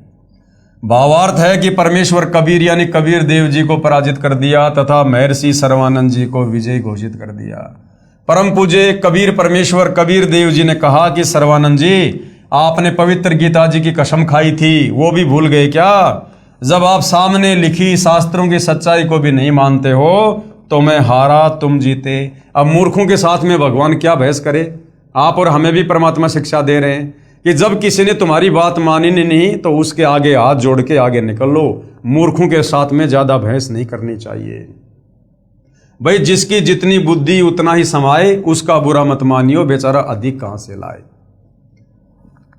भावार्थ है कि परमेश्वर कबीर यानी कबीर देव जी को पराजित कर दिया तथा महर्षि सर्वानंद जी को विजयी घोषित कर दिया। परम पूज्य कबीर परमेश्वर कबीर देव जी ने कहा कि सर्वानंद जी, आपने पवित्र गीता जी की कसम खाई थी, वो भी भूल गए क्या? जब आप सामने लिखी शास्त्रों की सच्चाई को भी नहीं मानते हो तो मैं हारा तुम जीते। अब मूर्खों के साथ में भगवान क्या बहस करे। आप और हमें भी परमात्मा शिक्षा दे रहे हैं कि जब किसी ने तुम्हारी बात मानी नहीं तो उसके आगे हाथ जोड़ के आगे निकल लो। मूर्खों के साथ में ज्यादा बहस नहीं करनी चाहिए। भाई जिसकी जितनी बुद्धि उतना ही समाए, उसका बुरा मत मानियो, बेचारा अधिक कहां से लाए।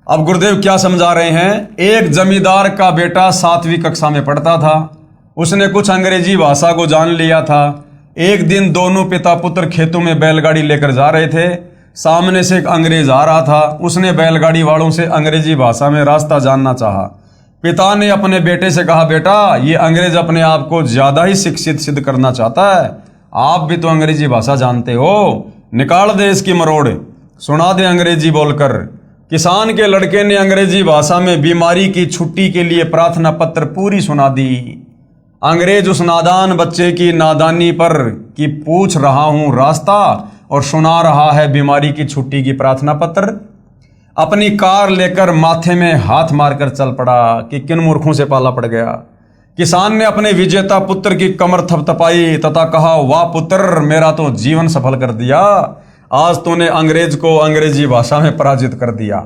अब गुरुदेव क्या समझा रहे हैं। एक जमींदार का बेटा 7वीं कक्षा में पढ़ता था। उसने कुछ अंग्रेजी भाषा को जान लिया था। एक दिन दोनों पिता पुत्र खेतों में बैलगाड़ी लेकर जा रहे थे। सामने से एक अंग्रेज आ रहा था। उसने बैलगाड़ी वालों से अंग्रेजी भाषा में रास्ता जानना चाहा। पिता ने अपने बेटे से कहा, बेटा ये अंग्रेज अपने आप को ज्यादा ही शिक्षित सिद्ध करना चाहता है। आप भी तो अंग्रेजी भाषा जानते हो, निकाल दे इसकी मरोड़, सुना दे अंग्रेजी बोलकर। किसान के लड़के ने अंग्रेजी भाषा में बीमारी की छुट्टी के लिए प्रार्थना पत्र पूरी सुना दी। अंग्रेज उस नादान बच्चे की नादानी पर कि पूछ रहा हूं रास्ता और सुना रहा है बीमारी की छुट्टी की प्रार्थना पत्र। अपनी कार लेकर माथे में हाथ मारकर चल पड़ा कि किन मूर्खों से पाला पड़ गया। किसान ने अपने विजेता पुत्र की कमर थपथपाई तथा कहा, वाह पुत्र, मेरा तो जीवन सफल कर दिया। आज तूने अंग्रेज को अंग्रेजी भाषा में पराजित कर दिया।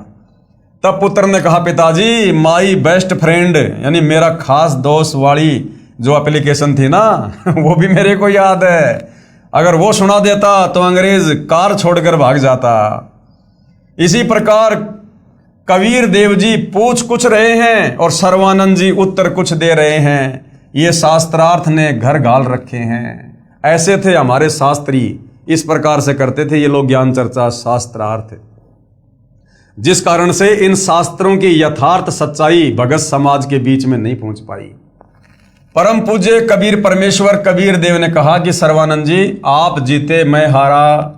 तब पुत्र ने कहा, पिताजी माई बेस्ट फ्रेंड यानी मेरा खास दोस्त वाली जो एप्लीकेशन थी ना वो भी मेरे को याद है। अगर वो सुना देता तो अंग्रेज कार छोड़कर भाग जाता। इसी प्रकार कबीर देव जी पूछ कुछ रहे हैं और सर्वानंद जी उत्तर कुछ दे रहे हैं। ये शास्त्रार्थ ने घर गाल रखे हैं। ऐसे थे हमारे शास्त्री, इस प्रकार से करते थे ये लोग ज्ञान चर्चा शास्त्रार्थ, जिस कारण से इन शास्त्रों की यथार्थ सच्चाई भगत समाज के बीच में नहीं पहुंच पाई। परम पूज्य कबीर परमेश्वर कबीर देव ने कहा कि सर्वानंद जी आप जीते, मैं हारा।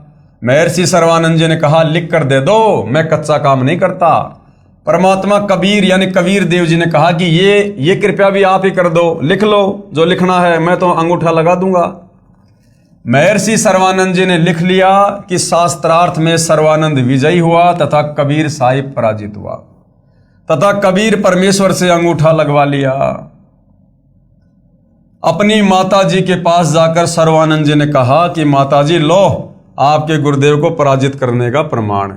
महर्षि सर्वानंद जी ने कहा, लिख कर दे दो, मैं कच्चा काम नहीं करता। परमात्मा कबीर यानी कबीर देव जी ने कहा कि ये कृपया भी आप ही कर दो, लिख लो जो लिखना है, मैं तो अंगूठा लगा दूंगा। महर्षि सर्वानंद जी ने लिख लिया कि शास्त्रार्थ में सर्वानंद विजयी हुआ तथा कबीर साहिब पराजित हुआ तथा कबीर परमेश्वर से अंगूठा लगवा लिया। अपनी माता जी के पास जाकर सर्वानंद जी ने कहा कि माता जी लो आपके गुरुदेव को पराजित करने का प्रमाण।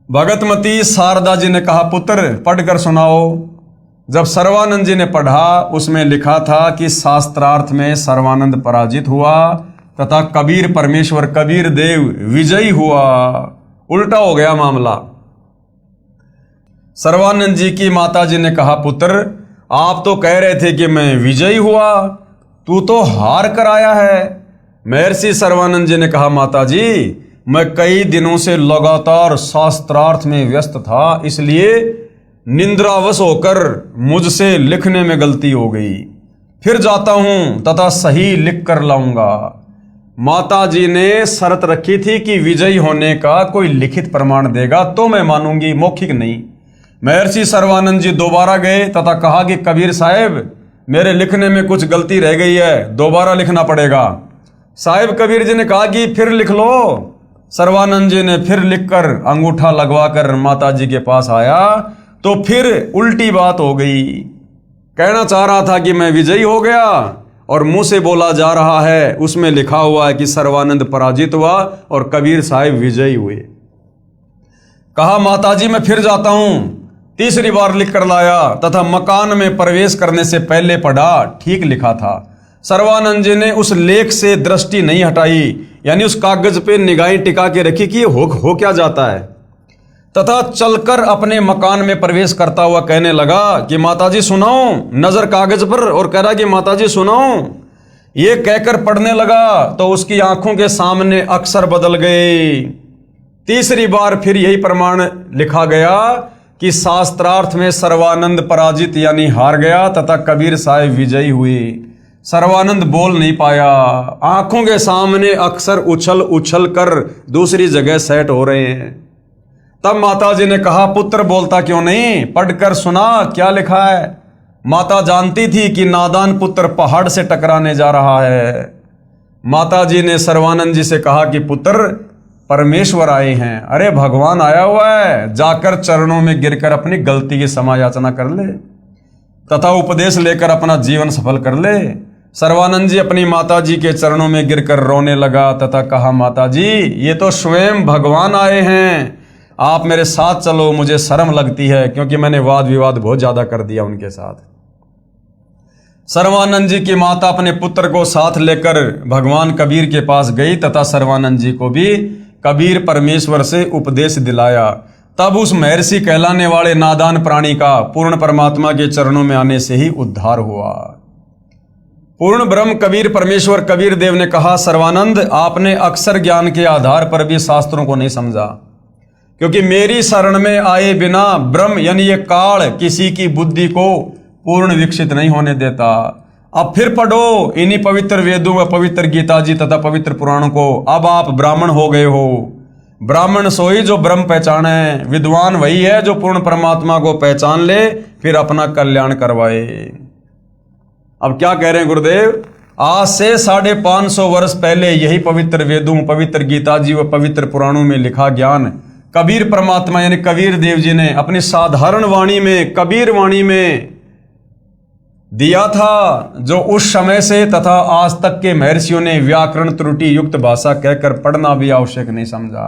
भगतमती शारदा जी ने कहा, पुत्र पढ़कर सुनाओ। जब सर्वानंद जी ने पढ़ा उसमें लिखा था कि शास्त्रार्थ में सर्वानंद पराजित हुआ तथा कबीर परमेश्वर कबीर देव विजयी हुआ। उल्टा हो गया मामला। सर्वानंद जी की माता जी ने कहा, पुत्र आप तो कह रहे थे कि मैं विजयी हुआ, तू तो हार कर आया है। महर्षि सर्वानंद जी ने कहा, माता जी मैं कई दिनों से लगातार शास्त्रार्थ में व्यस्त था, इसलिए निंद्रावश होकर मुझसे लिखने में गलती हो गई। फिर जाता हूं तथा सही लिख कर लाऊंगा। माता जी ने शर्त रखी थी कि विजयी होने का कोई लिखित प्रमाण देगा तो मैं मानूंगी, मौखिक नहीं। महर्षि सर्वानंद जी दोबारा गए तथा कहा कि कबीर साहब मेरे लिखने में कुछ गलती रह गई है, दोबारा लिखना पड़ेगा। साहिब कबीर जी ने कहा कि फिर लिख लो। सर्वानंद जी ने फिर लिखकर अंगूठा लगवाकर माता जी के पास आया तो फिर उल्टी बात हो गई। कहना चाह रहा था कि मैं विजयी हो गया और मुंह से बोला जा रहा है उसमें लिखा हुआ है कि सर्वानंद पराजित हुआ और कबीर साहिब विजयी हुए। कहा, माता जी मैं फिर जाता हूं। तीसरी बार लिख कर लाया तथा मकान में प्रवेश करने से पहले पढ़ा, ठीक लिखा था। सर्वानंद जी ने उस लेख से दृष्टि नहीं हटाई, यानी उस कागज पे निगाहें टिका के रखी कि हो क्या जाता है, तथा चलकर अपने मकान में प्रवेश करता हुआ कहने लगा कि माताजी सुनाओ। नजर कागज पर और कह रहा कि माताजी सुनाओ। ये कहकर पढ़ने लगा तो उसकी आंखों के सामने अक्षर बदल गए। तीसरी बार फिर यही प्रमाण लिखा गया कि शास्त्रार्थ में सर्वानंद पराजित यानी हार गया तथा कबीर साहिब विजयी हुए। सर्वानंद बोल नहीं पाया, आंखों के सामने अक्षर उछल उछल कर दूसरी जगह सेट हो रहे हैं। तब माता जी ने कहा, पुत्र बोलता क्यों नहीं, पढ़कर सुना क्या लिखा है। माता जानती थी कि नादान पुत्र पहाड़ से टकराने जा रहा है। माता जी ने सर्वानंद जी से कहा कि पुत्र परमेश्वर आए हैं, अरे भगवान आया हुआ है, जाकर चरणों में गिरकर अपनी गलती की क्षमा याचना कर ले। तथा उपदेश लेकर अपना जीवन सफल कर ले। सर्वानंद जी अपनी माता जी के चरणों में गिरकर रोने लगा तथा कहा, माता जी ये तो स्वयं भगवान आए हैं, आप मेरे साथ चलो, मुझे शर्म लगती है क्योंकि मैंने वाद विवाद बहुत ज्यादा कर दिया उनके साथ। सर्वानंद जी की माता अपने पुत्र को साथ लेकर भगवान कबीर के पास गई तथा सर्वानंद जी को भी कबीर परमेश्वर से उपदेश दिलाया। तब उस महर्षि कहलाने वाले नादान प्राणी का पूर्ण परमात्मा के चरणों में आने से ही उद्धार हुआ। पूर्ण ब्रह्म कबीर परमेश्वर कबीर देव ने कहा, सर्वानंद आपने अक्षर ज्ञान के आधार पर भी शास्त्रों को नहीं समझा, क्योंकि मेरी शरण में आए बिना ब्रह्म यानी ये काल किसी की बुद्धि को पूर्ण विकसित नहीं होने देता। अब फिर पढ़ो इन्हीं पवित्र वेदों व पवित्र गीता जी तथा पवित्र पुराणों को। अब आप ब्राह्मण हो गए हो। ब्राह्मण सोई जो ब्रह्म पहचाने, विद्वान वही है जो पूर्ण परमात्मा को पहचान ले, फिर अपना कल्याण करवाए। अब क्या कह रहे हैं गुरुदेव, आज से 550 वर्ष पहले यही पवित्र वेदों, पवित्र गीता जी व पवित्र पुराणों में लिखा ज्ञान कबीर परमात्मा यानी कबीर देव जी ने अपनी साधारण वाणी में, कबीर वाणी में दिया था, जो उस समय से तथा आज तक के महर्षियों ने व्याकरण त्रुटि युक्त भाषा कहकर पढ़ना भी आवश्यक नहीं समझा,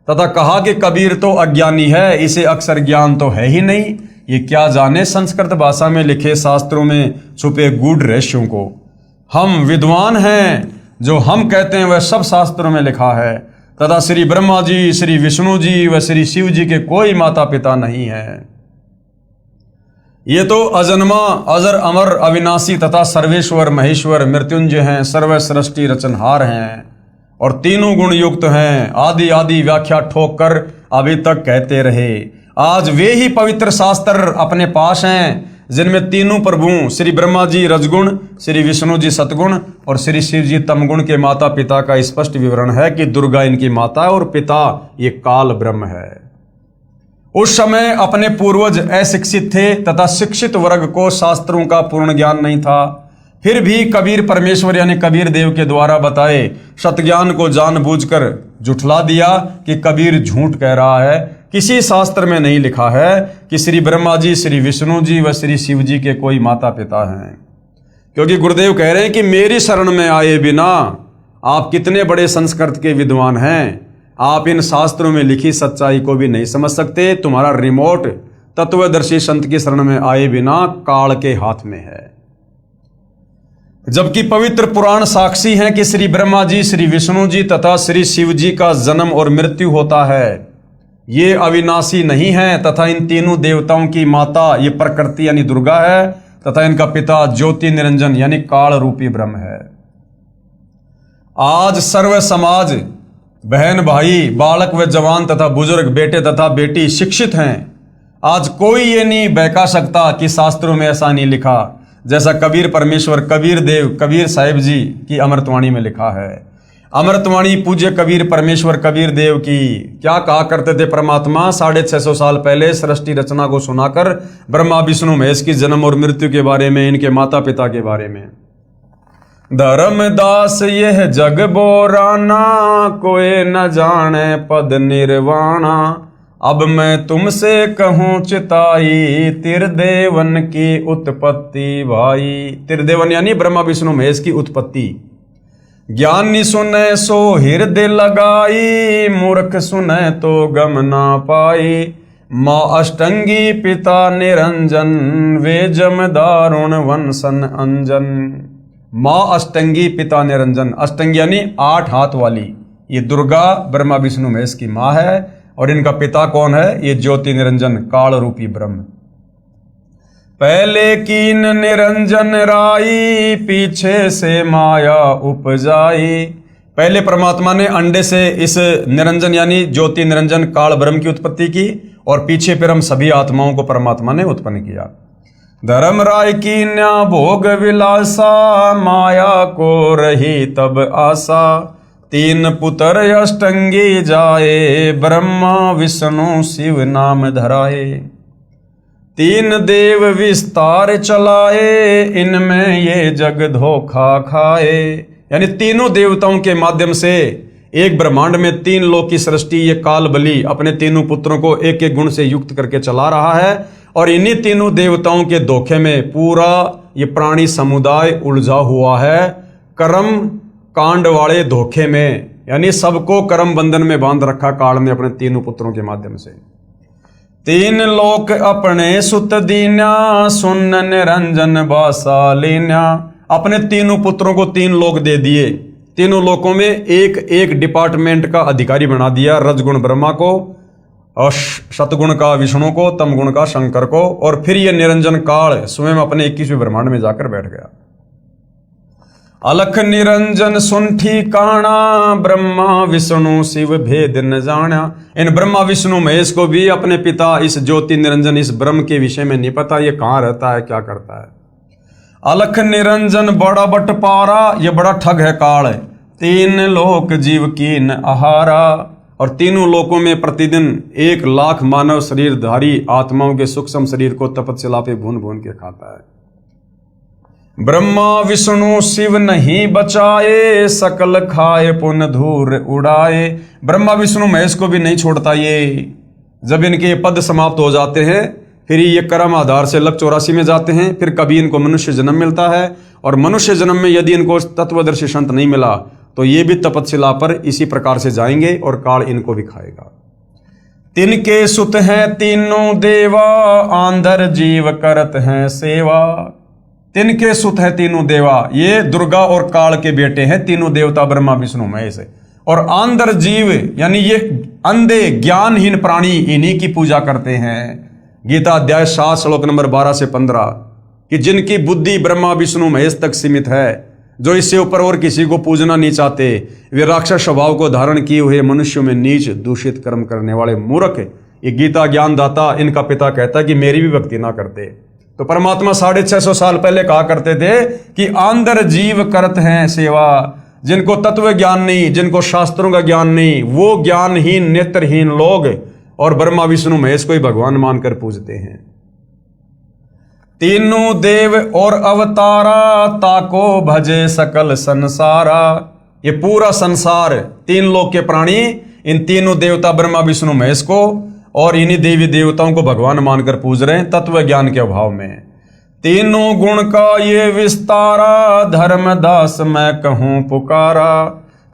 तथा कहा कि कबीर तो अज्ञानी है, इसे अक्षर ज्ञान तो है ही नहीं, ये क्या जाने संस्कृत भाषा में लिखे शास्त्रों में छुपे गूढ़ रहस्यों को। हम विद्वान हैं, जो हम कहते हैं वह सब शास्त्रों में लिखा है, तथा श्री ब्रह्मा जी, श्री विष्णु जी व श्री शिव जी के कोई माता पिता नहीं है। ये तो अजन्मा, अजर, अमर, अविनाशी तथा सर्वेश्वर महेश्वर मृत्युंजय हैं, सर्व सृष्टि रचनहार हैं और तीनों गुण युक्त हैं। आदि आदि व्याख्या ठोक कर अभी तक कहते रहे। आज वे ही पवित्र शास्त्र अपने पास हैं जिनमें तीनों प्रभु श्री ब्रह्मा जी रजगुण, श्री विष्णु जी सतगुण और श्री शिव जी तमगुण के माता पिता का स्पष्ट विवरण है कि दुर्गा इनकी माता और पिता ये काल ब्रह्म है। उस समय अपने पूर्वज अशिक्षित थे तथा शिक्षित वर्ग को शास्त्रों का पूर्ण ज्ञान नहीं था, फिर भी कबीर परमेश्वर यानी कबीर देव के द्वारा बताए सतज्ञान को जानबूझकर जुठला दिया कि कबीर झूठ कह रहा है। किसी शास्त्र में नहीं लिखा है कि श्री ब्रह्मा जी, श्री विष्णु जी व श्री शिव जी के कोई माता पिता हैं, क्योंकि गुरुदेव कह रहे हैं कि मेरी शरण में आए बिना आप कितने बड़े संस्कृत के विद्वान हैं, आप इन शास्त्रों में लिखी सच्चाई को भी नहीं समझ सकते। तुम्हारा रिमोट तत्वदर्शी संत की शरण में आए बिना काल के हाथ में है। जबकि पवित्र पुराण साक्षी हैं कि श्री ब्रह्मा जी, श्री विष्णु जी तथा श्री शिव जी का जन्म और मृत्यु होता है। ये अविनाशी नहीं है तथा इन तीनों देवताओं की माता ये प्रकृति यानी दुर्गा है तथा इनका पिता ज्योति निरंजन यानी काल रूपी ब्रह्म है। आज सर्व समाज, बहन भाई, बालक व जवान तथा बुजुर्ग, बेटे तथा बेटी शिक्षित हैं। आज कोई ये नहीं बहका सकता कि शास्त्रों में ऐसा नहीं लिखा, जैसा कबीर परमेश्वर कबीर देव कबीर साहिब जी की अमृतवाणी में लिखा है। अमृतवाणी पूज्य कबीर परमेश्वर कबीर देव की क्या कहा करते थे परमात्मा 650 साल पहले सृष्टि रचना को सुनाकर ब्रह्मा विष्णु महेश की जन्म और मृत्यु के बारे में, इनके माता पिता के बारे में। धर्मदास यह जग बोराना, कोई न जाने पद निर्वाणा। अब मैं तुमसे कहूँ चिताई, त्रिदेवन की उत्पत्ति भाई। त्रिदेवन यानी ब्रह्मा विष्णु महेश की उत्पत्ति। ज्ञानी सुने सो हृदय लगाई, मूर्ख सुने तो गम ना पाई। माँ अष्टंगी पिता निरंजन, वे जम दारुण वंशन अंजन। माँ अष्टंगी पिता निरंजन, अष्टंगी यानी 8 हाथ वाली, ये दुर्गा ब्रह्मा विष्णु महेश की माँ है और इनका पिता कौन है? ये ज्योति निरंजन काल रूपी ब्रह्म। पहले कीन निरंजन राई, पीछे से माया उपजाई। पहले परमात्मा ने अंडे से इस निरंजन यानी ज्योति निरंजन काल ब्रह्म की उत्पत्ति की और पीछे फिर हम सभी आत्माओं को परमात्मा ने उत्पन्न किया। धर्म राय की न्या भोग विलासा, माया को रही तब आशा। 3 पुत्र अष्टंगी जाए, ब्रह्मा विष्णु शिव नाम धराए। 3 देव विस्तार चलाए, इनमें ये जग धोखा खाए। यानी तीनों देवताओं के माध्यम से एक ब्रह्मांड में 3 लोक की सृष्टि ये काल बली अपने तीनों पुत्रों को एक एक गुण से युक्त करके चला रहा है और इन्हीं तीनों देवताओं के धोखे में पूरा ये प्राणी समुदाय उलझा हुआ है, कर्म कांड वाले धोखे में। यानी सबको कर्म बंधन में बांध रखा काल ने अपने तीनों पुत्रों के माध्यम से। तीन लोक अपने सुत दीन्या, सुन निरंजन बासा लीन्या। अपने तीनों पुत्रों को तीन लोक दे दिए, तीनों लोकों में एक एक डिपार्टमेंट का अधिकारी बना दिया। रजगुण ब्रह्मा को, और सतगुण का विष्णु को, तमगुण का शंकर को, और फिर ये निरंजन काल स्वयं अपने 21वें ब्रह्मांड में जाकर बैठ गया। अलख निरंजन सुन ठिकाना, ब्रह्मा विष्णु शिव भेद न जाना। इन ब्रह्मा विष्णु महेश को भी अपने पिता इस ज्योति निरंजन इस ब्रह्म के विषय में नहीं पता, ये कहाँ रहता है, क्या करता है। अलख निरंजन बड़ा बटपारा, ये बड़ा ठग है काल। तीन लोक जीव कीन आहारा, और तीनों लोकों में प्रतिदिन 1 लाख मानव शरीरधारी आत्माओं के सूक्ष्म शरीर को तपस्या पे भून भून के खाता है। ब्रह्मा विष्णु शिव नहीं बचाए, सकल खाए पुन धूर उड़ाए। ब्रह्मा विष्णु महेश को भी नहीं छोड़ता ये। जब इनके पद समाप्त हो जाते हैं फिर ये कर्म आधार से लक 84 में जाते हैं। फिर कभी इनको मनुष्य जन्म मिलता है, और मनुष्य जन्म में यदि इनको तत्वदर्शी संत नहीं मिला तो ये भी तपस्या पर इसी प्रकार से जाएंगे और काल इनको भी खाएगा। तिनके सुत हैं तीनों देवा, आंधर जीव करत हैं सेवा। तिनके सुत है तीनों देवा, ये दुर्गा और काल के बेटे हैं तीनों देवता ब्रह्मा विष्णु महेश। और आंधर जीव यानी ये अंधे ज्ञानहीन प्राणी इन्हीं की पूजा करते हैं। गीता अध्याय 7 श्लोक नंबर 12 से 15 कि जिनकी बुद्धि ब्रह्मा विष्णु महेश तक सीमित है, जो इससे ऊपर और किसी को पूजना नहीं चाहते, वे राक्षस स्वभाव को धारण किए हुए मनुष्यों में नीच दूषित कर्म करने वाले मूर्ख। ये गीता ज्ञानदाता इनका पिता कहता है कि मेरी भी भक्ति ना करते। तो परमात्मा 650 साल पहले कहा करते थे कि आंधर जीव करत हैं सेवा। जिनको तत्व ज्ञान नहीं, जिनको शास्त्रों का ज्ञान नहीं, वो ज्ञानहीन नेत्रहीन लोग और ब्रह्मा विष्णु महेश को ही भगवान मानकर पूजते हैं। तीनों देव और अवतारा, ताको भजे सकल संसारा। ये पूरा संसार, 3 लोक के प्राणी इन तीनों देवता ब्रह्मा विष्णु महेश को और इन्हीं देवी देवताओं को भगवान मानकर पूज रहे हैं तत्व ज्ञान के अभाव में। तीनों गुण का ये विस्तारा, धर्मदास मैं कहूं पुकारा।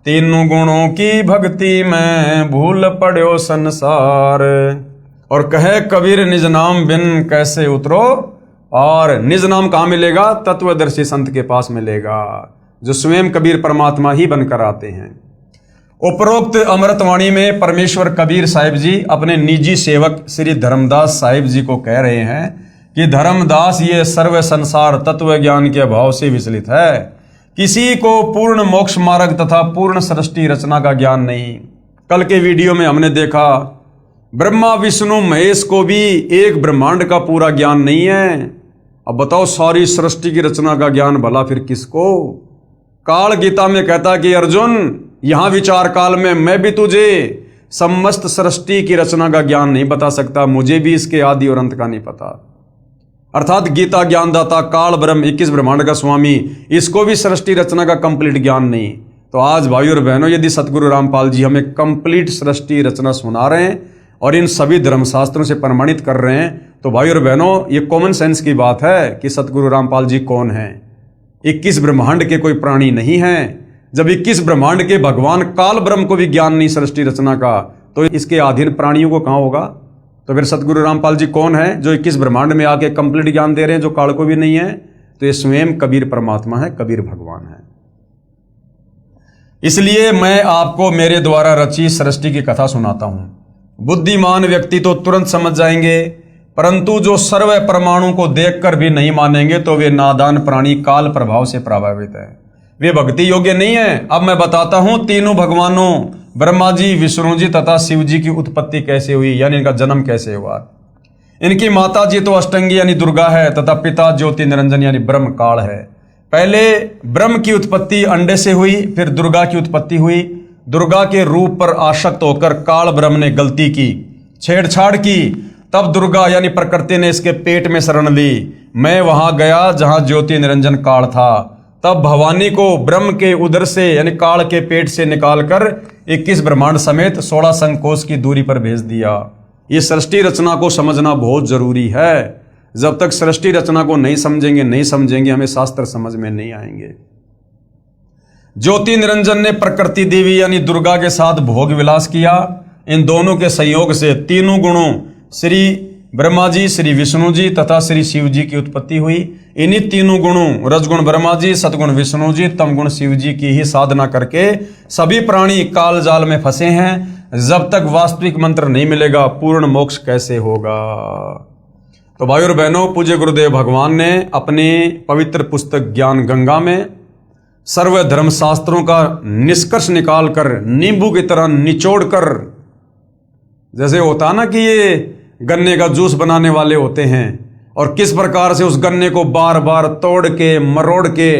तीनों गुणों की भक्ति में भूल पड़ो संसार। और कहे कबीर निज नाम बिन कैसे उतरो, और निज नाम कहाँ मिलेगा? तत्वदर्शी संत के पास मिलेगा, जो स्वयं कबीर परमात्मा ही बनकर आते हैं। उपरोक्त अमृतवाणी में परमेश्वर कबीर साहिब जी अपने निजी सेवक श्री धर्मदास साहिब जी को कह रहे हैं कि धर्मदास, ये सर्व संसार तत्व ज्ञान के अभाव से विचलित है। किसी को पूर्ण मोक्ष मार्ग तथा पूर्ण सृष्टि रचना का ज्ञान नहीं। कल के वीडियो में हमने देखा ब्रह्मा विष्णु महेश को भी एक ब्रह्मांड का पूरा ज्ञान नहीं है। अब बताओ सारी सृष्टि की रचना का ज्ञान भला फिर किसको? काल गीता में कहता कि अर्जुन, यहां विचार काल में मैं भी तुझे समस्त सृष्टि की रचना का ज्ञान नहीं बता सकता, मुझे भी इसके आदि और अंत का नहीं पता। अर्थात गीता ज्ञानदाता काल ब्रह्म 21 ब्रह्मांड का स्वामी, इसको भी सृष्टि रचना का कंप्लीट ज्ञान नहीं। तो आज भाई और बहनों, यदि सतगुरु रामपाल जी हमें कंप्लीट सृष्टि रचना सुना रहे हैं और इन सभी धर्मशास्त्रों से प्रमाणित कर रहे हैं, तो भाई और बहनों ये कॉमन सेंस की बात है कि सतगुरु रामपाल जी कौन है। 21 ब्रह्मांड के कोई प्राणी नहीं है। जब 21 ब्रह्मांड के भगवान काल ब्रह्म को भी ज्ञान नहीं सृष्टि रचना का, तो इसके अधीन प्राणियों को कहाँ होगा? तो फिर सतगुरु रामपाल जी कौन है जो 21 ब्रह्मांड में आके कंप्लीट ज्ञान दे रहे हैं, जो काल को भी नहीं है? तो ये स्वयं कबीर परमात्मा है, कबीर भगवान है। इसलिए मैं आपको मेरे द्वारा रची सृष्टि की कथा सुनाता हूं। बुद्धिमान व्यक्ति तो तुरंत समझ जाएंगे, परंतु जो सर्व परमाणु को देखकर भी नहीं मानेंगे तो वे नादान प्राणी काल प्रभाव से प्रभावित है, वे भक्ति योग्य नहीं है। अब मैं बताता हूं तीनों भगवानों ब्रह्मा जी, विष्णु जी तथा शिव जी की उत्पत्ति कैसे हुई, यानी इनका जन्म कैसे हुआ। इनकी माता जी तो अष्टंगी यानी दुर्गा है तथा पिता ज्योति निरंजन यानी ब्रह्म काल है। पहले ब्रह्म की उत्पत्ति अंडे से हुई, फिर दुर्गा की उत्पत्ति हुई। दुर्गा के रूप पर आसक्त होकर काल ब्रह्म ने गलती की, छेड़छाड़ की, तब दुर्गा यानी प्रकृति ने इसके पेट में शरण ली। मैं वहां गया जहां ज्योति निरंजन काल था। तब भवानी को ब्रह्म के उदर से यानी काल के पेट से निकालकर 21 ब्रह्मांड समेत 16 संकोश की दूरी पर भेज दिया। ये सृष्टि रचना को समझना बहुत जरूरी है। जब तक सृष्टि रचना को नहीं समझेंगे हमें शास्त्र समझ में नहीं आएंगे। ज्योति निरंजन ने प्रकृति देवी यानी दुर्गा के साथ भोग विलास किया। इन दोनों के संयोग से तीनों गुणों श्री ब्रह्मा जी, श्री विष्णु जी तथा श्री शिव जी की उत्पत्ति हुई। इन्हीं तीनों गुणों रजगुण ब्रह्मा जी, सतगुण विष्णु जी, तमगुण शिव जी की ही साधना करके सभी प्राणी काल जाल में फंसे हैं। जब तक वास्तविक मंत्र नहीं मिलेगा पूर्ण मोक्ष कैसे होगा। तो भाई और बहनों, पूज्य गुरुदेव भगवान ने अपने पवित्र पुस्तक ज्ञान गंगा में सर्व धर्म शास्त्रों का निष्कर्ष निकालकर नींबू की तरह निचोड़ कर, जैसे होता ना कि ये गन्ने का जूस बनाने वाले होते हैं और किस प्रकार से उस गन्ने को बार बार तोड़ के मरोड़ के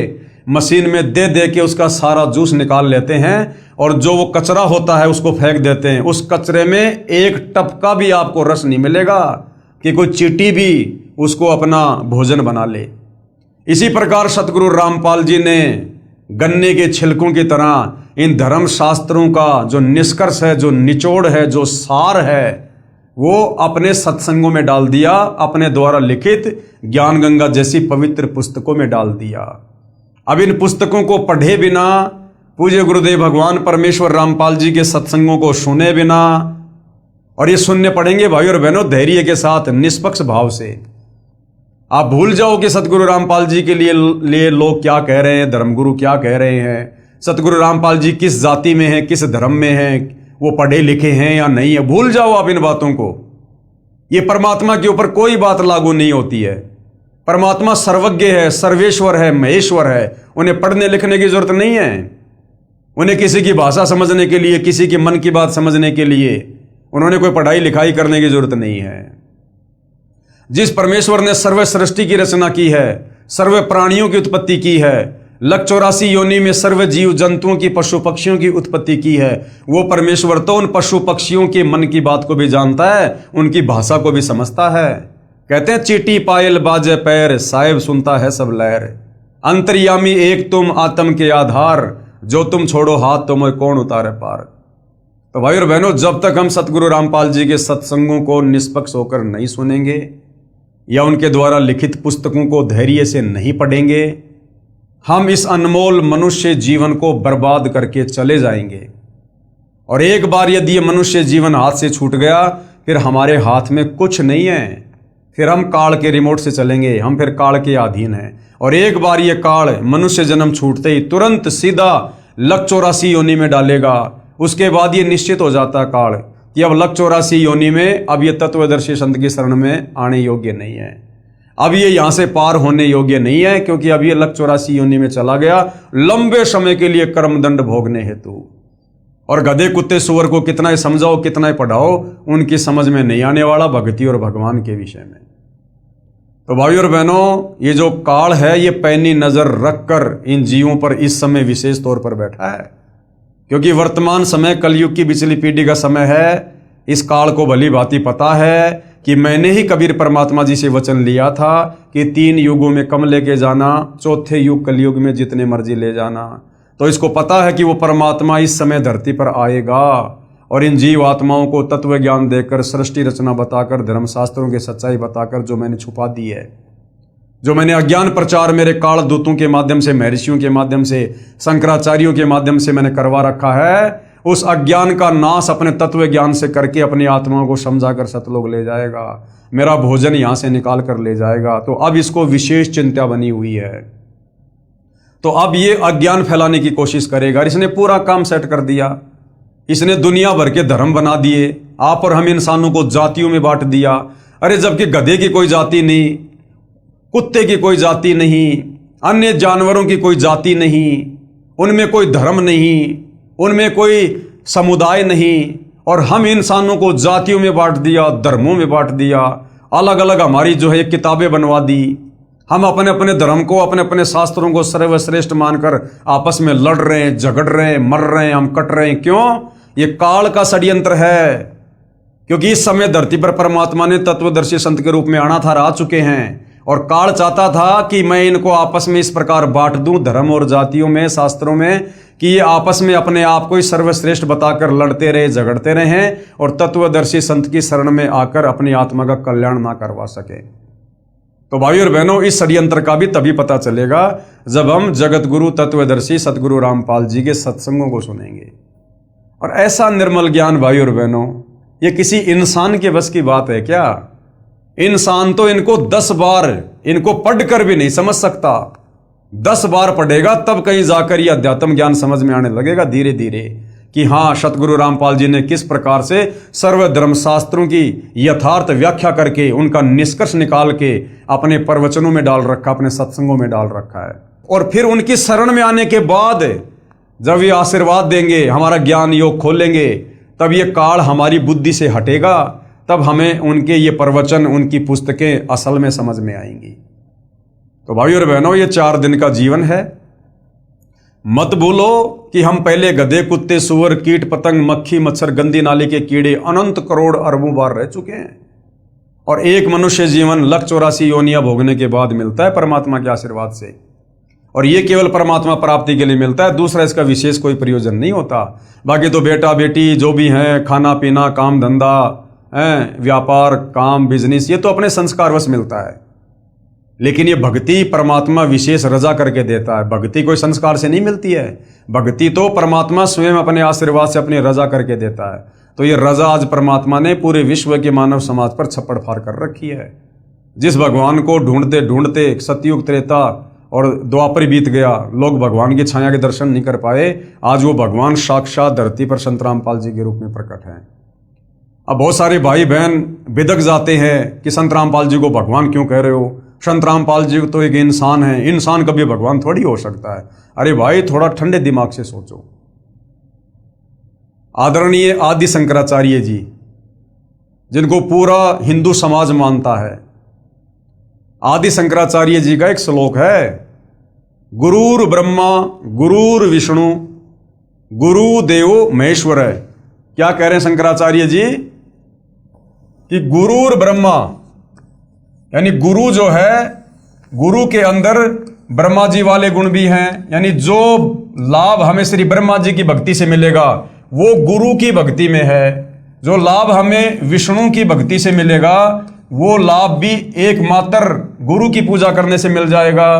मशीन में दे दे के उसका सारा जूस निकाल लेते हैं और जो वो कचरा होता है उसको फेंक देते हैं। उस कचरे में एक टपका भी आपको रस नहीं मिलेगा कि कोई चींटी भी उसको अपना भोजन बना ले। इसी प्रकार सतगुरु रामपाल जी ने गन्ने के छिलकों की तरह इन धर्म शास्त्रों का जो निष्कर्ष है, जो निचोड़ है, जो सार है, वो अपने सत्संगों में डाल दिया, अपने द्वारा लिखित ज्ञान गंगा जैसी पवित्र पुस्तकों में डाल दिया। अब इन पुस्तकों को पढ़े बिना, पूज्य गुरुदेव भगवान परमेश्वर रामपाल जी के सत्संगों को सुने बिना, और ये सुनने पड़ेंगे भाई और बहनों धैर्य के साथ, निष्पक्ष भाव से। आप भूल जाओ कि सतगुरु रामपाल जी के लिए लोग क्या कह रहे हैं, धर्मगुरु क्या कह रहे हैं, सतगुरु रामपाल जी किस जाति में हैं, किस धर्म में हैं, वो पढ़े लिखे हैं या नहीं है। भूल जाओ आप इन बातों को। ये परमात्मा के ऊपर कोई बात लागू नहीं होती है। परमात्मा सर्वज्ञ है, सर्वेश्वर है, महेश्वर है। उन्हें पढ़ने लिखने की जरूरत नहीं है। उन्हें किसी की भाषा समझने के लिए, किसी के मन की बात समझने के लिए उन्होंने कोई पढ़ाई लिखाई करने की जरूरत नहीं है। जिस परमेश्वर ने सर्व सृष्टि की रचना की है, सर्व प्राणियों की उत्पत्ति की है, 184 योनि में सर्व जीव जंतुओं की, पशु पक्षियों की उत्पत्ति की है, वो परमेश्वर तो उन पशु पक्षियों के मन की बात को भी जानता है, उनकी भाषा को भी समझता है। कहते हैं चींटी पायल बाजे पैर, साहिब सुनता है सब लहर। अंतर्यामी एक तुम आत्म के आधार, जो तुम छोड़ो हाथ तुम्हें कौन उतारे पार। तो भाई और बहनों, जब तक हम सतगुरु रामपाल जी के सत्संगों को निष्पक्ष होकर नहीं सुनेंगे या उनके द्वारा लिखित पुस्तकों को धैर्य से नहीं पढ़ेंगे, हम इस अनमोल मनुष्य जीवन को बर्बाद करके चले जाएंगे। और एक बार यदि ये मनुष्य जीवन हाथ से छूट गया, फिर हमारे हाथ में कुछ नहीं है। फिर हम काल के रिमोट से चलेंगे, हम फिर काल के अधीन हैं। और एक बार ये काल मनुष्य जन्म छूटते ही तुरंत सीधा 184 योनि में डालेगा। उसके बाद ये निश्चित हो जाता काल कि अब 184 योनि में अब ये तत्वदर्शी संत की शरण में आने योग्य नहीं है, अब ये यहां से पार होने योग्य नहीं है, क्योंकि अब ये 184 योनि में चला गया लंबे समय के लिए कर्मदंड भोगने हेतु। और गधे कुत्ते सुअर को कितना ही समझाओ, कितना ही पढ़ाओ, उनकी समझ में नहीं आने वाला भक्ति और भगवान के विषय में। तो भाई और बहनों, ये जो काल है ये पैनी नजर रखकर इन जीवों पर इस समय विशेष तौर पर बैठा है, क्योंकि वर्तमान समय कलयुग की पिछली पीढ़ी का समय है। इस काल को भली भांति पता है कि मैंने ही कबीर परमात्मा जी से वचन लिया था कि 3 युगों में कम लेके जाना, चौथे युग कलयुग में जितने मर्जी ले जाना। तो इसको पता है कि वो परमात्मा इस समय धरती पर आएगा और इन जीव आत्माओं को तत्व ज्ञान देकर, सृष्टि रचना बताकर, धर्मशास्त्रों की सच्चाई बताकर, जो मैंने छुपा दी है, जो मैंने अज्ञान प्रचार मेरे काल दूतों के माध्यम से, महर्षियों के माध्यम से, शंकराचार्यों के माध्यम से मैंने करवा रखा है, उस अज्ञान का नाश अपने तत्व ज्ञान से करके अपनी आत्माओं को समझाकर सतलोक ले जाएगा। मेरा भोजन यहां से निकाल कर ले जाएगा। तो अब इसको विशेष चिंता बनी हुई है। तो अब ये अज्ञान फैलाने की कोशिश करेगा। इसने पूरा काम सेट कर दिया। इसने दुनिया भर के धर्म बना दिए। आप और हम इंसानों को जातियों में बांट दिया। अरे जबकि गधे की कोई जाति नहीं, कुत्ते की कोई जाति नहीं, अन्य जानवरों की कोई जाति नहीं, उनमें कोई धर्म नहीं, उनमें कोई समुदाय नहीं, और हम इंसानों को जातियों में बांट दिया, धर्मों में बांट दिया, अलग अलग हमारी जो है किताबें बनवा दी। हम अपने अपने धर्म को, अपने अपने शास्त्रों को सर्वश्रेष्ठ मानकर आपस में लड़ रहे हैं, झगड़ रहे हैं, मर रहे हैं, हम कट रहे हैं। क्यों? ये काल का षड्यंत्र है। क्योंकि इस समय धरती पर परमात्मा ने तत्वदर्शी संत के रूप में आना था, आ चुके हैं, और काल चाहता था कि मैं इनको आपस में इस प्रकार बांट दूं, धर्म और जातियों में, शास्त्रों में, कि ये आपस में अपने आप को ही सर्वश्रेष्ठ बताकर लड़ते रहे, झगड़ते रहे और तत्वदर्शी संत की शरण में आकर अपनी आत्मा का कल्याण ना करवा सके। तो भाई और बहनों, इस षड्यंत्र का भी तभी पता चलेगा जब हम जगत गुरु तत्वदर्शी सतगुरु रामपाल जी के सत्संगों को सुनेंगे। और ऐसा निर्मल ज्ञान भाई और बहनों, ये किसी इंसान के बस की बात है क्या? इंसान तो इनको 10 बार इनको पढ़कर भी नहीं समझ सकता। 10 बार पढ़ेगा तब कहीं जाकर ये अध्यात्म ज्ञान समझ में आने लगेगा धीरे धीरे कि हाँ, सतगुरु रामपाल जी ने किस प्रकार से सर्व धर्म शास्त्रों की यथार्थ व्याख्या करके उनका निष्कर्ष निकाल के अपने प्रवचनों में डाल रखा, अपने सत्संगों में डाल रखा है। और फिर उनकी शरण में आने के बाद जब ये आशीर्वाद देंगे, हमारा ज्ञान योग खोलेंगे, तब ये काल हमारी बुद्धि से हटेगा, तब हमें उनके ये प्रवचन, उनकी पुस्तकें असल में समझ में आएंगी। तो भाई और बहनों, ये 4 दिन का जीवन है। मत भूलो कि हम पहले गधे, कुत्ते, सुअर, कीट पतंग, मक्खी, मच्छर, गंदी नाली के कीड़े अनंत करोड़ अरबों बार रह चुके हैं। और एक मनुष्य जीवन 184 योनियां भोगने के बाद मिलता है परमात्मा के आशीर्वाद से। और ये केवल परमात्मा प्राप्ति के लिए मिलता है, दूसरा इसका विशेष कोई प्रयोजन नहीं होता। बाकी तो बेटा बेटी जो भी हैं, खाना पीना, काम धंधा, व्यापार, काम, बिजनेस, ये तो अपने संस्कारवश मिलता है। लेकिन ये भक्ति परमात्मा विशेष रजा करके देता है। भक्ति कोई संस्कार से नहीं मिलती है, भक्ति तो परमात्मा स्वयं अपने आशीर्वाद से अपनी रजा करके देता है। तो ये रजा आज परमात्मा ने पूरे विश्व के मानव समाज पर छप्पड़ फाड़ कर रखी है। जिस भगवान को ढूंढते ढूंढते सतयुग, त्रेता और द्वापर बीत गया, लोग भगवान की छाया के दर्शन नहीं कर पाए, आज वो भगवान साक्षात धरती पर संत रामपाल जी के रूप में प्रकट है। अब बहुत सारे भाई बहन बिदक जाते हैं कि संत रामपाल जी को भगवान क्यों कह रहे हो? संत रामपाल जी तो एक इंसान है, इंसान कभी भगवान थोड़ी हो सकता है। अरे भाई, थोड़ा ठंडे दिमाग से सोचो। आदरणीय आदि शंकराचार्य जी, जिनको पूरा हिंदू समाज मानता है, आदि शंकराचार्य जी का एक श्लोक है, गुरुर ब्रह्मा गुरुर विष्णु गुरु देवो महेश्वर है। क्या कह रहे हैं शंकराचार्य जी? कि गुरुर ब्रह्मा, यानी गुरु जो है, गुरु के अंदर ब्रह्मा जी वाले गुण भी हैं। यानी जो लाभ हमें श्री ब्रह्मा जी की भक्ति से मिलेगा वो गुरु की भक्ति में है। जो लाभ हमें विष्णु की भक्ति से मिलेगा वो लाभ भी एकमात्र गुरु की पूजा करने से मिल जाएगा।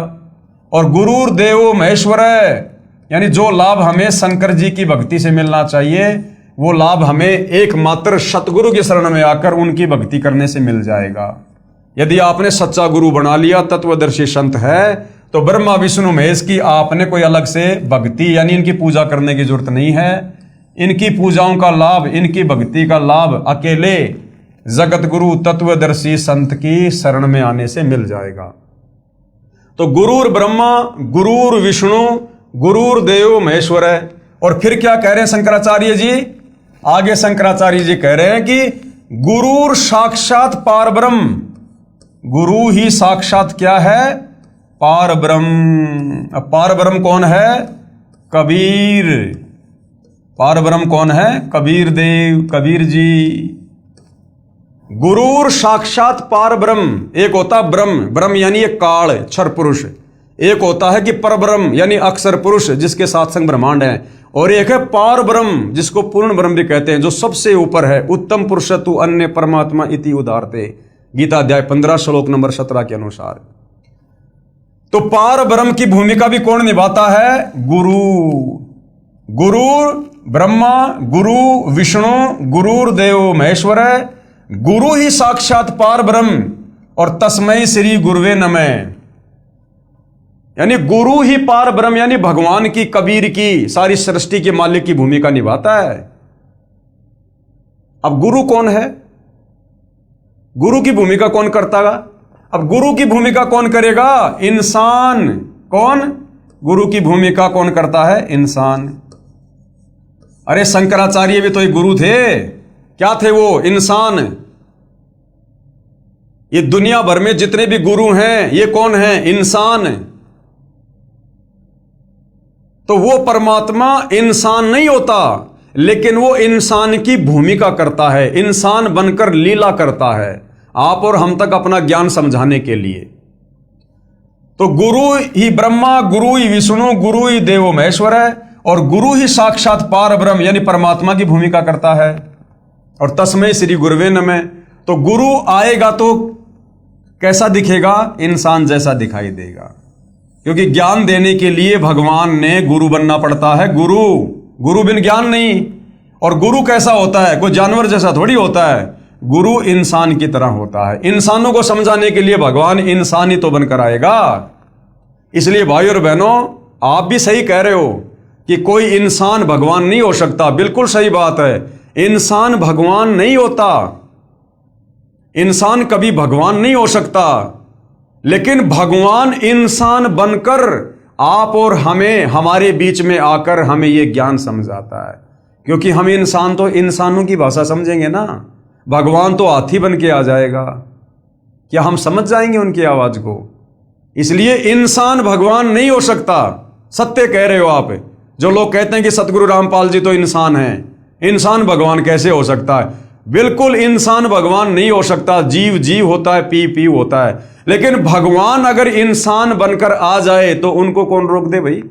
और गुरुर देवो महेश्वर है, यानी जो लाभ हमें शंकर जी की भक्ति से मिलना चाहिए वो लाभ हमें एकमात्र सतगुरु की शरण में आकर उनकी भक्ति करने से मिल जाएगा। यदि आपने सच्चा गुरु बना लिया, तत्वदर्शी संत है, तो ब्रह्मा विष्णु महेश की आपने कोई अलग से भक्ति यानी इनकी पूजा करने की जरूरत नहीं है। इनकी पूजाओं का लाभ, इनकी भक्ति का लाभ अकेले जगत गुरु तत्वदर्शी संत की शरण में आने से मिल जाएगा। तो गुरुर ब्रह्मा गुरुर विष्णु गुरुर देव महेश्वर है। और फिर क्या कह रहे हैं शंकराचार्य जी? आगे शंकराचार्य जी कह रहे हैं कि गुरुर साक्षात पार ब्रह्म। गुरु ही साक्षात क्या है? पार ब्रह्म। अब पार ब्रह्म कौन है? कबीर। पार ब्रह्म कौन है? कबीर देव, कबीर जी। गुरुर साक्षात पार ब्रह्म। एक होता ब्रह्म, ब्रह्म यानी एक काल क्षर पुरुष। एक होता है कि पर ब्रह्म यानी अक्षर पुरुष जिसके साथ संग ब्रह्मांड है। और एक है पार ब्रह्म जिसको पूर्ण ब्रह्म भी कहते हैं, जो सबसे ऊपर है। उत्तम पुरुष तु अन्य परमात्मा इति उदारते, गीता अध्याय 15 श्लोक नंबर 17 के अनुसार। तो पार ब्रह्म की भूमिका भी कौन निभाता है? गुरु। गुरु ब्रह्मा गुरु विष्णु गुरुर देव महेश्वर है। गुरु ही साक्षात पार ब्रह्म। और तस्मै श्री गुरुवे नमः, यानी गुरु ही पार ब्रह्म यानी भगवान की, कबीर की, सारी सृष्टि के मालिक की भूमिका निभाता है। अब गुरु कौन है? गुरु की भूमिका कौन करता है? अब गुरु की भूमिका कौन करेगा? इंसान। कौन? गुरु की भूमिका कौन करता है? इंसान। अरे शंकराचार्य भी तो एक गुरु थे। क्या थे वो? इंसान। ये दुनिया भर में जितने भी गुरु हैं ये कौन है? इंसान। तो वो परमात्मा इंसान नहीं होता, लेकिन वो इंसान की भूमिका करता है, इंसान बनकर लीला करता है आप और हम तक अपना ज्ञान समझाने के लिए। तो गुरु ही ब्रह्मा गुरु ही विष्णु गुरु ही देवो महेश्वर है। और गुरु ही साक्षात पार ब्रह्म यानी परमात्मा की भूमिका करता है। और तस्मै श्री गुरुवे नमः। तो गुरु आएगा तो कैसा दिखेगा? इंसान जैसा दिखाई देगा, क्योंकि ज्ञान देने के लिए भगवान ने गुरु बनना पड़ता है। गुरु बिन ज्ञान नहीं। और गुरु कैसा होता है? कोई जानवर जैसा थोड़ी होता है। गुरु इंसान की तरह होता है। इंसानों को समझाने के लिए भगवान इंसान ही तो बनकर आएगा। इसलिए भाई और बहनों, आप भी सही कह रहे हो कि कोई इंसान भगवान नहीं हो सकता। बिल्कुल सही बात है। इंसान भगवान नहीं होता। इंसान कभी भगवान नहीं हो सकता, लेकिन भगवान इंसान बनकर आप और हमें, हमारे बीच में आकर हमें यह ज्ञान समझाता है। क्योंकि हम इंसान तो इंसानों की भाषा समझेंगे ना। भगवान तो हाथी बन के आ जाएगा, क्या हम समझ जाएंगे उनकी आवाज को? इसलिए इंसान भगवान नहीं हो सकता। सत्य कह रहे हो आप। जो लोग कहते हैं कि सतगुरु रामपाल जी तो इंसान हैं, इंसान भगवान कैसे हो सकता है? बिल्कुल इंसान भगवान नहीं हो सकता। जीव होता है, पी होता है। लेकिन भगवान अगर इंसान बनकर आ जाए तो उनको कौन रोक दे भाई?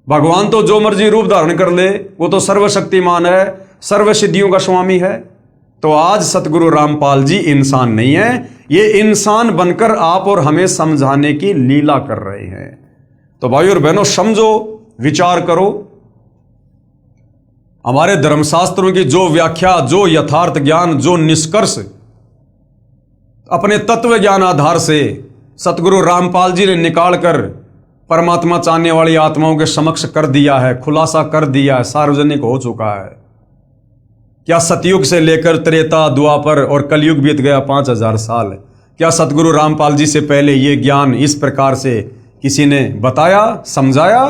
भगवान तो जो मर्जी रूप धारण कर ले, वो तो सर्वशक्तिमान है, सर्व सिद्धियों का स्वामी है। तो आज सतगुरु रामपाल जी इंसान नहीं है, ये इंसान बनकर आप और हमें समझाने की लीला कर रहे हैं। तो भाई और बहनों, समझो, विचार करो। हमारे धर्मशास्त्रों की जो व्याख्या, जो यथार्थ ज्ञान, जो निष्कर्ष अपने तत्व ज्ञान आधार से सतगुरु रामपाल जी ने निकालकर परमात्मा चाहने वाली आत्माओं के समक्ष कर दिया है, खुलासा कर दिया है, सार्वजनिक हो चुका है। क्या सतयुग से लेकर त्रेता, द्वापर और कलयुग बीत गया 5000 साल, क्या सतगुरु रामपाल जी से पहले ये ज्ञान इस प्रकार से किसी ने बताया, समझाया?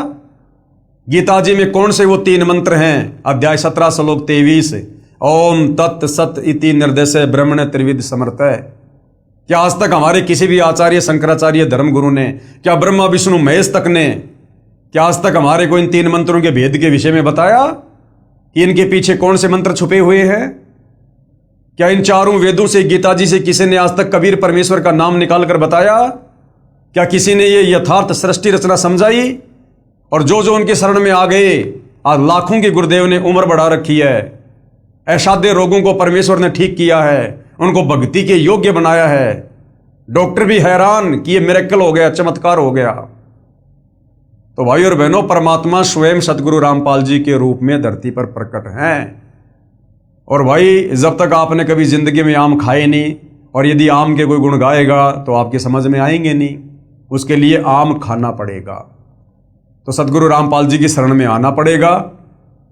गीता जी में कौन से वो 3 मंत्र हैं? अध्याय 17 श्लोक 23, ओम तत् सत इति निर्देशे ब्रह्मण त्रिविध समर्थय। क्या आज तक हमारे किसी भी आचार्य, शंकराचार्य, धर्मगुरु ने, क्या ब्रह्मा विष्णु महेश तक ने, क्या आज तक हमारे को इन 3 मंत्रों के भेद के विषय में बताया कि इनके पीछे कौन से मंत्र छुपे हुए हैं? क्या इन 4 वेदों से, गीता जी से किसी ने आज तक कबीर परमेश्वर का नाम निकालकर बताया? क्या किसी ने ये यथार्थ सृष्टि रचना समझाई? और जो उनके शरण में आ गए, आज लाखों के गुरुदेव ने उम्र बढ़ा रखी है, असाध्य रोगों को परमेश्वर ने ठीक किया है, उनको भक्ति के योग्य बनाया है। डॉक्टर भी हैरान कि ये मिरेकल हो गया, चमत्कार हो गया। तो भाई और बहनों, परमात्मा स्वयं सतगुरु रामपाल जी के रूप में धरती पर प्रकट हैं। और भाई, जब तक आपने कभी जिंदगी में आम खाए नहीं, और यदि आम के कोई गुण गाएगा तो आपकी समझ में आएंगे नहीं, उसके लिए आम खाना पड़ेगा। तो सतगुरु रामपाल जी की शरण में आना पड़ेगा,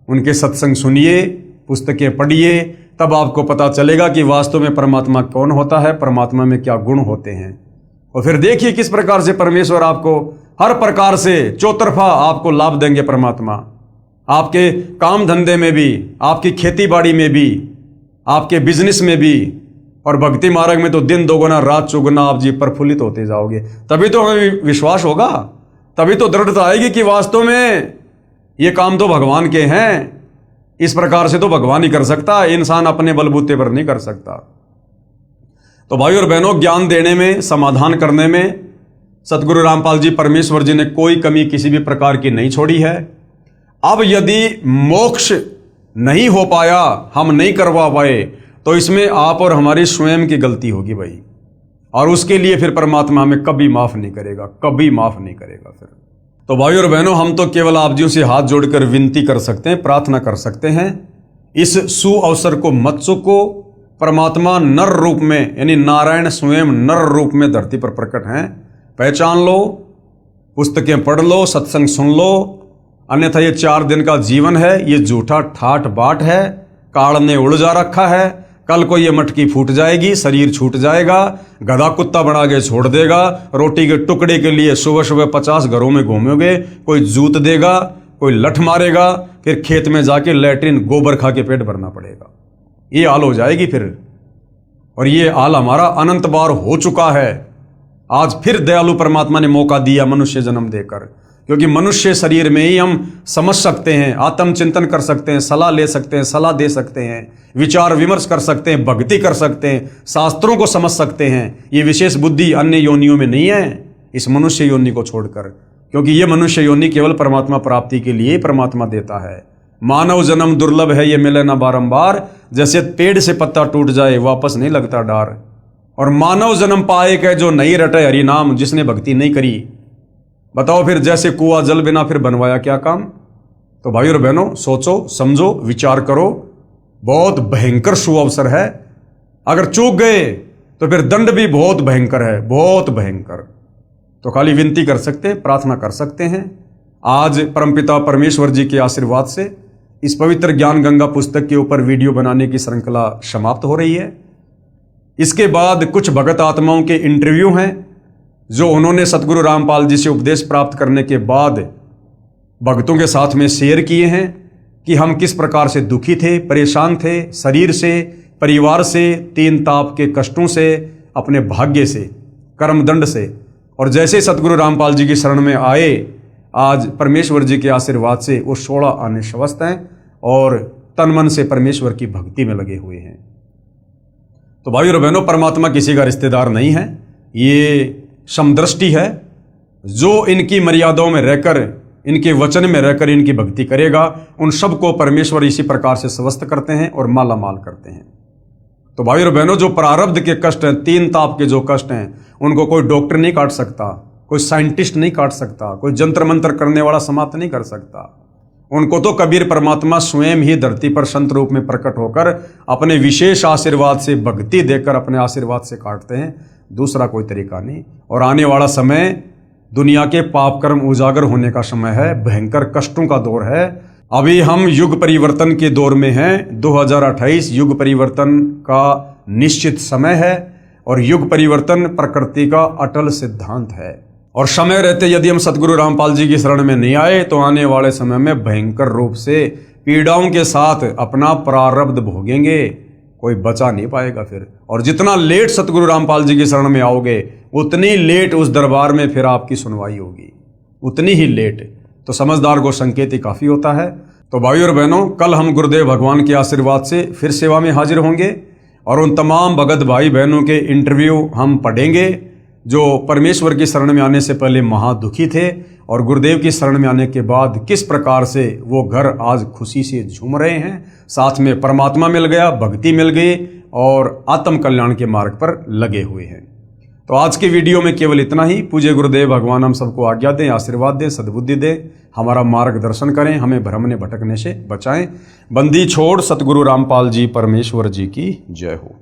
उनके सत्संग सुनिए, पुस्तकें पढ़िए, तब आपको पता चलेगा कि वास्तव में परमात्मा कौन होता है, परमात्मा में क्या गुण होते हैं। और फिर देखिए किस प्रकार से परमेश्वर आपको हर प्रकार से चौतरफा आपको लाभ देंगे। परमात्मा आपके काम धंधे में भी, आपकी खेती बाड़ी में भी, आपके बिजनेस में भी, और भक्ति मार्ग में तो दिन दोगुना रात चौगुना आप जी प्रफुल्लित होते जाओगे। तभी तो हमें विश्वास होगा, तभी तो दृढ़ता आएगी कि वास्तव में ये काम तो भगवान के हैं। इस प्रकार से तो भगवान ही कर सकता है, इंसान अपने बलबूते पर नहीं कर सकता। तो भाई और बहनों, ज्ञान देने में, समाधान करने में सतगुरु रामपाल जी परमेश्वर जी ने कोई कमी किसी भी प्रकार की नहीं छोड़ी है। अब यदि मोक्ष नहीं हो पाया, हम नहीं करवा पाए, तो इसमें आप और हमारी स्वयं की गलती होगी भाई। और उसके लिए फिर परमात्मा हमें कभी माफ नहीं करेगा, कभी माफ नहीं करेगा फिर। तो भाई और बहनों, हम तो केवल आप जी से हाथ जोड़कर विनती कर सकते हैं, प्रार्थना कर सकते हैं, इस सुअवसर को मत चूको। परमात्मा नर रूप में, यानी नारायण स्वयं नर रूप में धरती पर प्रकट हैं। पहचान लो, पुस्तकें पढ़ लो, सत्संग सुन लो, अन्यथा ये 4 दिन का जीवन है, ये झूठा ठाठ बाट है, काल ने उलझा रखा है। कल को ये मटकी फूट जाएगी, शरीर छूट जाएगा, गधा कुत्ता बना के छोड़ देगा। रोटी के टुकड़े के लिए सुबह सुबह 50 घरों में घूमोगे, कोई जूत देगा, कोई लठ मारेगा, फिर खेत में जाके लैट्रिन गोबर खा के पेट भरना पड़ेगा। ये हाल हो जाएगी फिर। और ये हाल हमारा अनंत बार हो चुका है। आज फिर दयालु परमात्मा ने मौका दिया मनुष्य जन्म देकर, क्योंकि मनुष्य शरीर में ही हम समझ सकते हैं, आत्मचिंतन कर सकते हैं, सलाह ले सकते हैं, सलाह दे सकते हैं, विचार विमर्श कर सकते हैं, भक्ति कर सकते हैं, शास्त्रों को समझ सकते हैं। ये विशेष बुद्धि अन्य योनियों में नहीं है, इस मनुष्य योनि को छोड़कर, क्योंकि ये मनुष्य योनि केवल परमात्मा प्राप्ति के लिए परमात्मा देता है। मानव जन्म दुर्लभ है, ये मिले ना बारंबार, जैसे पेड़ से पत्ता टूट जाए वापस नहीं लगता डार। और मानव जन्म पाए के जो नहीं रटे हरि नाम, जिसने भक्ति नहीं करी, बताओ फिर जैसे कुआं जल बिना फिर बनवाया क्या काम। तो भाई और बहनों, सोचो समझो विचार करो, बहुत भयंकर सुअवसर है। अगर चूक गए तो फिर दंड भी बहुत भयंकर है, बहुत भयंकर। तो खाली विनती कर सकते, प्रार्थना कर सकते हैं। आज परमपिता परमेश्वर जी के आशीर्वाद से इस पवित्र ज्ञान गंगा पुस्तक के ऊपर वीडियो बनाने की श्रृंखला समाप्त हो रही है। इसके बाद कुछ भगत आत्माओं के इंटरव्यू हैं जो उन्होंने सतगुरु रामपाल जी से उपदेश प्राप्त करने के बाद भक्तों के साथ में शेयर किए हैं कि हम किस प्रकार से दुखी थे, परेशान थे, शरीर से, परिवार से, तीन ताप के कष्टों से, अपने भाग्य से, कर्मदंड से। और जैसे सतगुरु रामपाल जी की शरण में आए, आज परमेश्वर जी के आशीर्वाद से वो 16 आने स्वस्थ हैं और तन मन से परमेश्वर की भक्ति में लगे हुए हैं। तो भाई और बहनों, परमात्मा किसी का रिश्तेदार नहीं है, ये समदृष्टि है। जो इनकी मर्यादाओं में रहकर, इनके वचन में रहकर इनकी भक्ति करेगा, उन सबको परमेश्वर इसी प्रकार से स्वस्थ करते हैं और माला माल करते हैं। तो भाई और बहनों, जो प्रारब्ध के कष्ट हैं, तीन ताप के जो कष्ट हैं, उनको कोई डॉक्टर नहीं काट सकता, कोई साइंटिस्ट नहीं काट सकता, कोई जंत्र मंत्र करने वाला समाप्त नहीं कर सकता। उनको तो कबीर परमात्मा स्वयं ही धरती पर संत रूप में प्रकट होकर अपने विशेष आशीर्वाद से, भक्ति देकर अपने आशीर्वाद से काटते हैं, दूसरा कोई तरीका नहीं। और आने वाला समय दुनिया के पाप कर्म उजागर होने का समय है, भयंकर कष्टों का दौर है। अभी हम युग परिवर्तन के दौर में हैं। 2028 युग परिवर्तन का निश्चित समय है और युग परिवर्तन प्रकृति का अटल सिद्धांत है। और समय रहते यदि हम सतगुरु रामपाल जी की शरण में नहीं आए तो आने वाले समय में भयंकर रूप से पीड़ाओं के साथ अपना प्रारब्ध भोगेंगे, कोई बचा नहीं पाएगा फिर। और जितना लेट सतगुरु रामपाल जी की शरण में आओगे, उतनी लेट उस दरबार में फिर आपकी सुनवाई होगी, उतनी ही लेट। तो समझदार को संकेत ही काफ़ी होता है। तो भाई और बहनों, कल हम गुरुदेव भगवान के आशीर्वाद से फिर सेवा में हाजिर होंगे और उन तमाम भगत भाई बहनों के इंटरव्यू हम पढ़ेंगे जो परमेश्वर की शरण में आने से पहले महादुखी थे और गुरुदेव की शरण में आने के बाद किस प्रकार से वो घर आज खुशी से झूम रहे हैं। साथ में परमात्मा मिल गया, भक्ति मिल गई और आत्म कल्याण के मार्ग पर लगे हुए हैं। तो आज के वीडियो में केवल इतना ही। पूज्य गुरुदेव भगवान हम सबको आज्ञा दें, आशीर्वाद दें, सद्बुद्धि दें, हमारा मार्गदर्शन करें, हमें भ्रमने भटकने से बचाएं। बंदी छोड़ सतगुरु रामपाल जी परमेश्वर जी की जय हो।